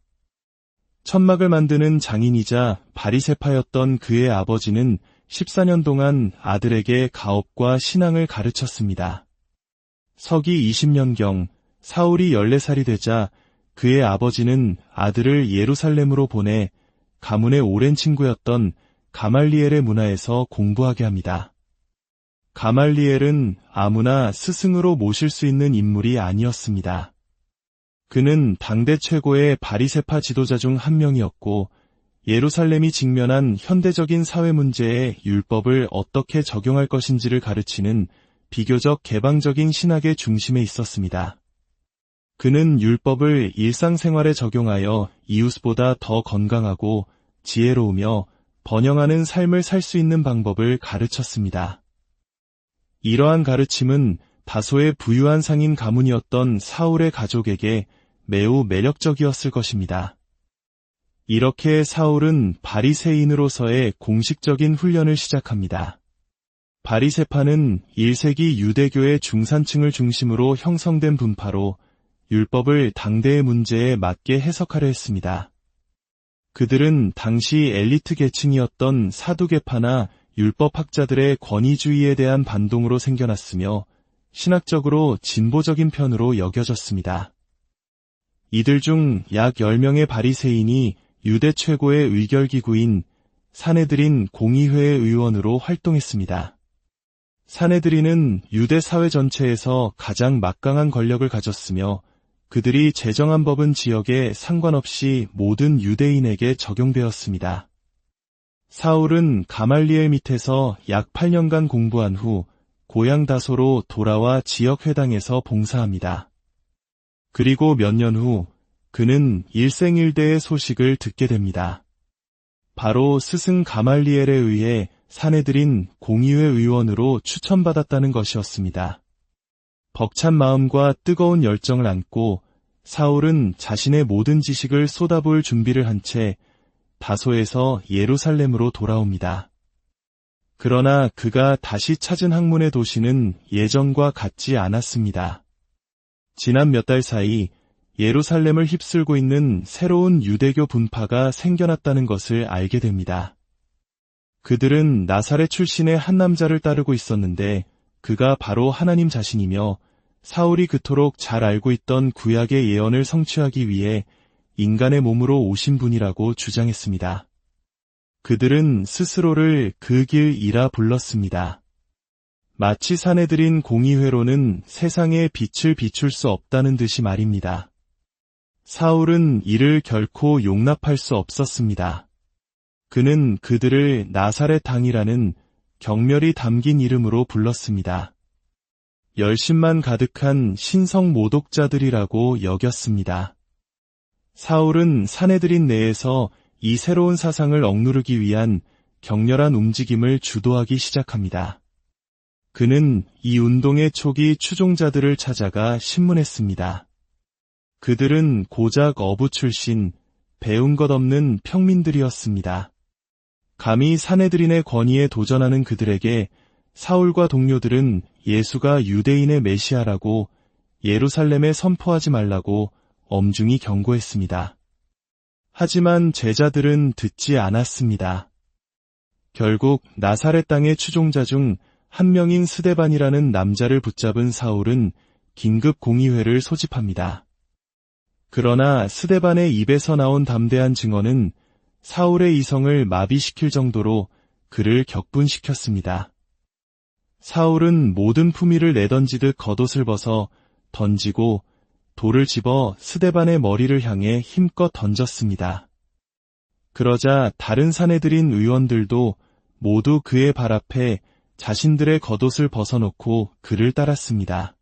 천막을 만드는 장인이자 바리새파였던 그의 아버지는 14년 동안 아들에게 가업과 신앙을 가르쳤습니다. 서기 20년경 사울이 14살이 되자 그의 아버지는 아들을 예루살렘으로 보내 가문의 오랜 친구였던 가말리엘의 문화에서 공부하게 합니다. 가말리엘은 아무나 스승으로 모실 수 있는 인물이 아니었습니다. 그는 당대 최고의 바리새파 지도자 중 한 명이었고 예루살렘이 직면한 현대적인 사회 문제에 율법을 어떻게 적용할 것인지를 가르치는 비교적 개방적인 신학의 중심에 있었습니다. 그는 율법을 일상생활에 적용하여 이웃보다 더 건강하고 지혜로우며 번영하는 삶을 살 수 있는 방법을 가르쳤습니다. 이러한 가르침은 다소의 부유한 상인 가문이었던 사울의 가족에게 매우 매력적이었을 것입니다. 이렇게 사울은 바리새인으로서의 공식적인 훈련을 시작합니다. 바리새파는 1세기 유대교의 중산층을 중심으로 형성된 분파로 율법을 당대의 문제에 맞게 해석하려 했습니다. 그들은 당시 엘리트 계층이었던 사두개파나 율법학자들의 권위주의에 대한 반동으로 생겨났으며 신학적으로 진보적인 편으로 여겨졌습니다. 이들 중 약 10명의 바리새인이 유대 최고의 의결기구인 산헤드린 공의회의 의원으로 활동했습니다. 산헤드린은 유대 사회 전체에서 가장 막강한 권력을 가졌으며 그들이 제정한 법은 지역에 상관없이 모든 유대인에게 적용되었습니다. 사울은 가말리엘 밑에서 약 8년간 공부한 후 고향 다소로 돌아와 지역 회당에서 봉사합니다. 그리고 몇 년 후 그는 일생일대의 소식을 듣게 됩니다. 바로 스승 가말리엘에 의해 산헤드린 공의회 의원으로 추천받았다는 것이었습니다. 벅찬 마음과 뜨거운 열정을 안고 사울은 자신의 모든 지식을 쏟아부을 준비를 한 채 다소에서 예루살렘으로 돌아옵니다. 그러나 그가 다시 찾은 학문의 도시는 예전과 같지 않았습니다. 지난 몇 달 사이 예루살렘을 휩쓸고 있는 새로운 유대교 분파가 생겨났다는 것을 알게 됩니다. 그들은 나사렛 출신의 한 남자를 따르고 있었는데 그가 바로 하나님 자신이며 사울이 그토록 잘 알고 있던 구약의 예언을 성취하기 위해 인간의 몸으로 오신 분이라고 주장했습니다. 그들은 스스로를 그 길이라 불렀습니다. 마치 산헤드린 공의회로는 세상에 빛을 비출 수 없다는 듯이 말입니다. 사울은 이를 결코 용납할 수 없었습니다. 그는 그들을 나사렛 당이라는 경멸이 담긴 이름으로 불렀습니다. 열심만 가득한 신성 모독자들이라고 여겼습니다. 사울은 산헤드린 내에서 이 새로운 사상을 억누르기 위한 격렬한 움직임을 주도하기 시작합니다. 그는 이 운동의 초기 추종자들을 찾아가 신문했습니다. 그들은 고작 어부 출신, 배운 것 없는 평민들이었습니다. 감히 산헤드린의 권위에 도전하는 그들에게 사울과 동료들은 예수가 유대인의 메시아라고 예루살렘에 선포하지 말라고 엄중히 경고했습니다. 하지만 제자들은 듣지 않았습니다. 결국 나사렛 땅의 추종자 중 한 명인 스데반이라는 남자를 붙잡은 사울은 긴급 공의회를 소집합니다. 그러나 스데반의 입에서 나온 담대한 증언은 사울의 이성을 마비시킬 정도로 그를 격분시켰습니다. 사울은 모든 품위를 내던지듯 겉옷을 벗어 던지고 돌을 집어 스데반의 머리를 향해 힘껏 던졌습니다. 그러자 다른 산헤드린 의원들도 모두 그의 발 앞에 자신들의 겉옷을 벗어놓고 그를 따랐습니다.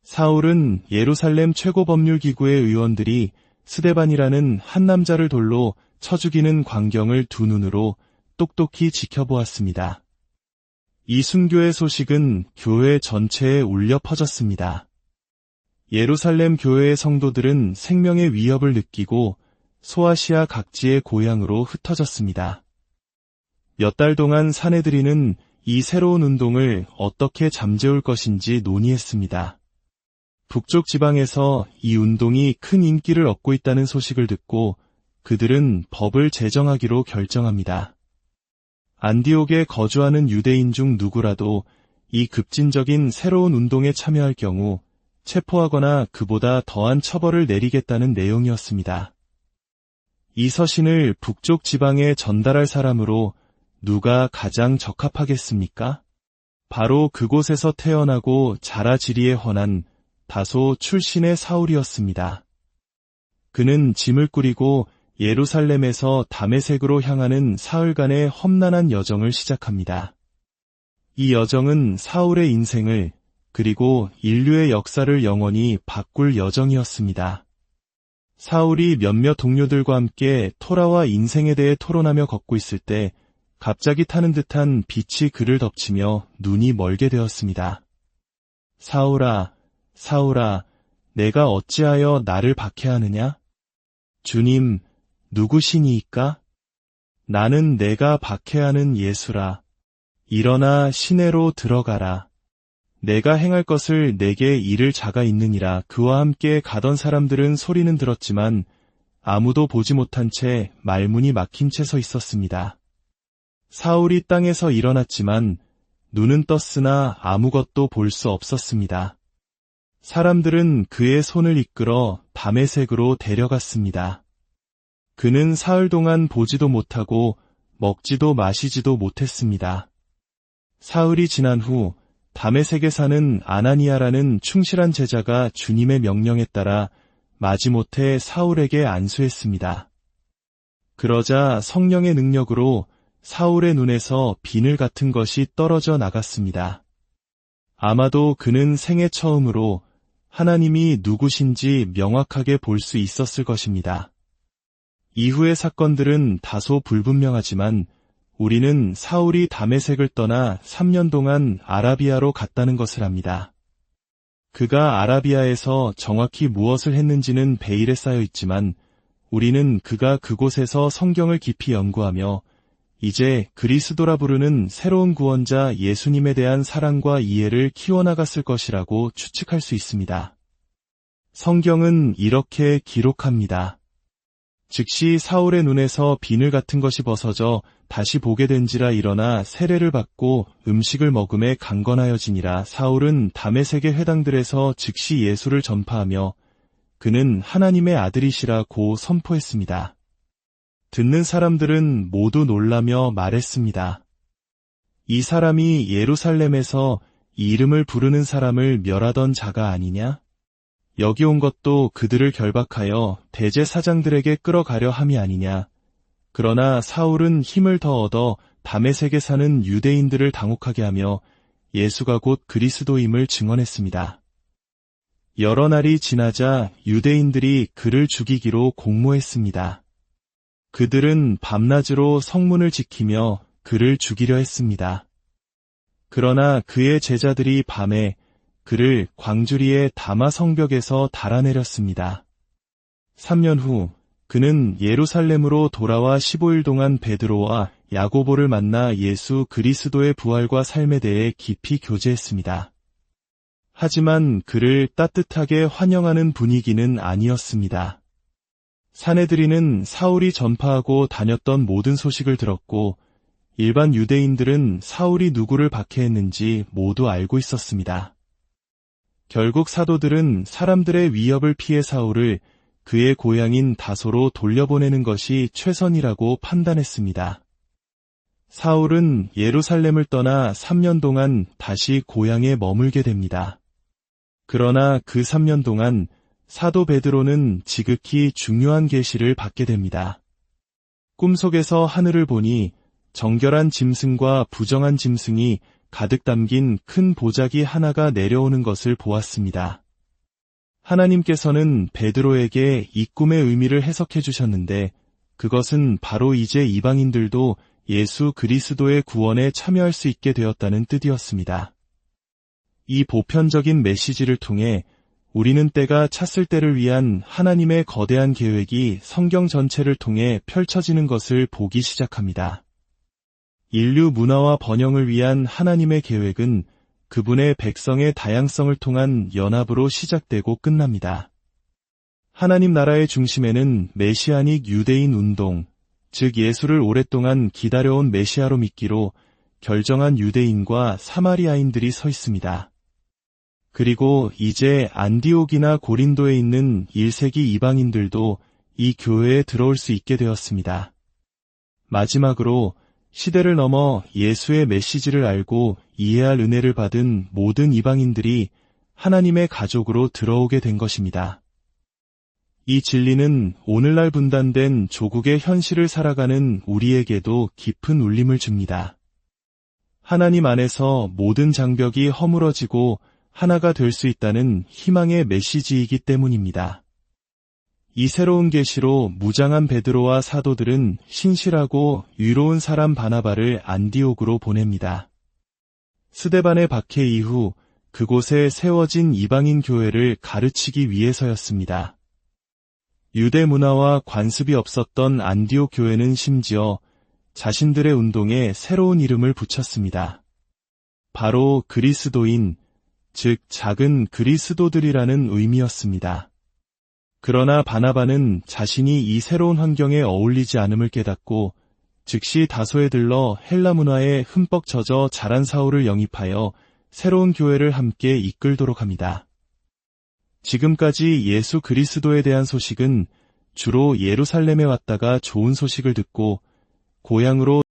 사울은 예루살렘 최고법률기구의 의원들이 스데반이라는 한 남자를 돌로 쳐 죽이는 광경을 두 눈으로 똑똑히 지켜보았습니다. 이 순교의 소식은 교회 전체에 울려 퍼졌습니다. 예루살렘 교회의 성도들은 생명의 위협을 느끼고 소아시아 각지의 고향으로 흩어졌습니다. 몇 달 동안 산헤드린은 이 새로운 운동을 어떻게 잠재울 것인지 논의했습니다. 북쪽 지방에서 이 운동이 큰 인기를 얻고 있다는 소식을 듣고 그들은 법을 제정하기로 결정합니다. 안디옥에 거주하는 유대인 중 누구라도 이 급진적인 새로운 운동에 참여할 경우 체포하거나 그보다 더한 처벌을 내리겠다는 내용이었습니다. 이 서신을 북쪽 지방에 전달할 사람으로 누가 가장 적합하겠습니까? 바로 그곳에서 태어나고 자라 지리에 헌한 다소 출신의 사울이었습니다. 그는 짐을 꾸리고 예루살렘에서 다메섹으로 향하는 사흘간의 험난한 여정을 시작합니다. 이 여정은 사울의 인생을 그리고 인류의 역사를 영원히 바꿀 여정이었습니다. 사울이 몇몇 동료들과 함께 토라와 인생에 대해 토론하며 걷고 있을 때 갑자기 타는 듯한 빛이 그를 덮치며 눈이 멀게 되었습니다. 사울아, 사울아, 내가 어찌하여 나를 박해하느냐? 주님, 누구시니이까? 나는 내가 박해하는 예수라. 일어나 시내로 들어가라. 내가 행할 것을 내게 이를 자가 있느니라. 그와 함께 가던 사람들은 소리는 들었지만 아무도 보지 못한 채 말문이 막힌 채 서 있었습니다. 사울이 땅에서 일어났지만 눈은 떴으나 아무것도 볼 수 없었습니다. 사람들은 그의 손을 이끌어 다메섹으로 데려갔습니다. 그는 사흘 동안 보지도 못하고 먹지도 마시지도 못했습니다. 사흘이 지난 후 다메섹에 사는 아나니아라는 충실한 제자가 주님의 명령에 따라 마지못해 사울에게 안수했습니다. 그러자 성령의 능력으로 사울의 눈에서 비늘 같은 것이 떨어져 나갔습니다. 아마도 그는 생애 처음으로 하나님이 누구신지 명확하게 볼 수 있었을 것입니다. 이후의 사건들은 다소 불분명하지만 우리는 사울이 다메섹을 떠나 3년 동안 아라비아로 갔다는 것을 압니다. 그가 아라비아에서 정확히 무엇을 했는지는 베일에 쌓여 있지만 우리는 그가 그곳에서 성경을 깊이 연구하며 이제 그리스도라 부르는 새로운 구원자 예수님에 대한 사랑과 이해를 키워나갔을 것이라고 추측할 수 있습니다. 성경은 이렇게 기록합니다. 즉시 사울의 눈에서 비늘 같은 것이 벗어져 다시 보게 된지라 일어나 세례를 받고 음식을 먹음에 강건하여지니라. 사울은 다메섹의 회당들에서 즉시 예수를 전파하며 그는 하나님의 아들이시라고 선포했습니다. 듣는 사람들은 모두 놀라며 말했습니다. 이 사람이 예루살렘에서 이 이름을 부르는 사람을 멸하던 자가 아니냐? 여기 온 것도 그들을 결박하여 대제사장들에게 끌어가려 함이 아니냐? 그러나 사울은 힘을 더 얻어 다메섹에 사는 유대인들을 당혹하게 하며 예수가 곧 그리스도임을 증언했습니다. 여러 날이 지나자 유대인들이 그를 죽이기로 공모했습니다. 그들은 밤낮으로 성문을 지키며 그를 죽이려 했습니다. 그러나 그의 제자들이 밤에 그를 광주리의 다마 성벽에서 달아내렸습니다. 3년 후 그는 예루살렘으로 돌아와 15일 동안 베드로와 야고보를 만나 예수 그리스도의 부활과 삶에 대해 깊이 교제했습니다. 하지만 그를 따뜻하게 환영하는 분위기는 아니었습니다. 사내들이는 사울이 전파하고 다녔던 모든 소식을 들었고 일반 유대인들은 사울이 누구를 박해했는지 모두 알고 있었습니다. 결국 사도들은 사람들의 위협을 피해 사울을 그의 고향인 다소로 돌려보내는 것이 최선이라고 판단했습니다. 사울은 예루살렘을 떠나 3년 동안 다시 고향에 머물게 됩니다. 그러나 그 3년 동안 사도 베드로는 지극히 중요한 계시를 받게 됩니다. 꿈속에서 하늘을 보니 정결한 짐승과 부정한 짐승이 가득 담긴 큰 보자기 하나가 내려오는 것을 보았습니다. 하나님께서는 베드로에게 이 꿈의 의미를 해석해 주셨는데 그것은 바로 이제 이방인들도 예수 그리스도의 구원에 참여할 수 있게 되었다는 뜻이었습니다. 이 보편적인 메시지를 통해 우리는 때가 찼을 때를 위한 하나님의 거대한 계획이 성경 전체를 통해 펼쳐지는 것을 보기 시작합니다. 인류 문화와 번영을 위한 하나님의 계획은 그분의 백성의 다양성을 통한 연합으로 시작되고 끝납니다. 하나님 나라의 중심에는 메시아닉 유대인 운동, 즉 예수를 오랫동안 기다려온 메시아로 믿기로 결정한 유대인과 사마리아인들이 서 있습니다. 그리고 이제 안디옥이나 고린도에 있는 1세기 이방인들도 이 교회에 들어올 수 있게 되었습니다. 마지막으로 시대를 넘어 예수의 메시지를 알고 이해할 은혜를 받은 모든 이방인들이 하나님의 가족으로 들어오게 된 것입니다. 이 진리는 오늘날 분단된 조국의 현실을 살아가는 우리에게도 깊은 울림을 줍니다. 하나님 안에서 모든 장벽이 허물어지고 하나가 될 수 있다는 희망의 메시지이기 때문입니다. 이 새로운 계시로 무장한 베드로와 사도들은 신실하고 유로운 사람 바나바를 안디옥으로 보냅니다. 스데반의 박해 이후 그곳에 세워진 이방인 교회를 가르치기 위해서였습니다. 유대 문화와 관습이 없었던 안디옥 교회는 심지어 자신들의 운동에 새로운 이름을 붙였습니다. 바로 그리스도인, 즉 작은 그리스도들이라는 의미였습니다. 그러나 바나바는 자신이 이 새로운 환경에 어울리지 않음을 깨닫고 즉시 다소에 들러 헬라 문화에 흠뻑 젖어 자란 사울을 영입하여 새로운 교회를 함께 이끌도록 합니다. 지금까지 예수 그리스도에 대한 소식은 주로 예루살렘에 왔다가 좋은 소식을 듣고 고향으로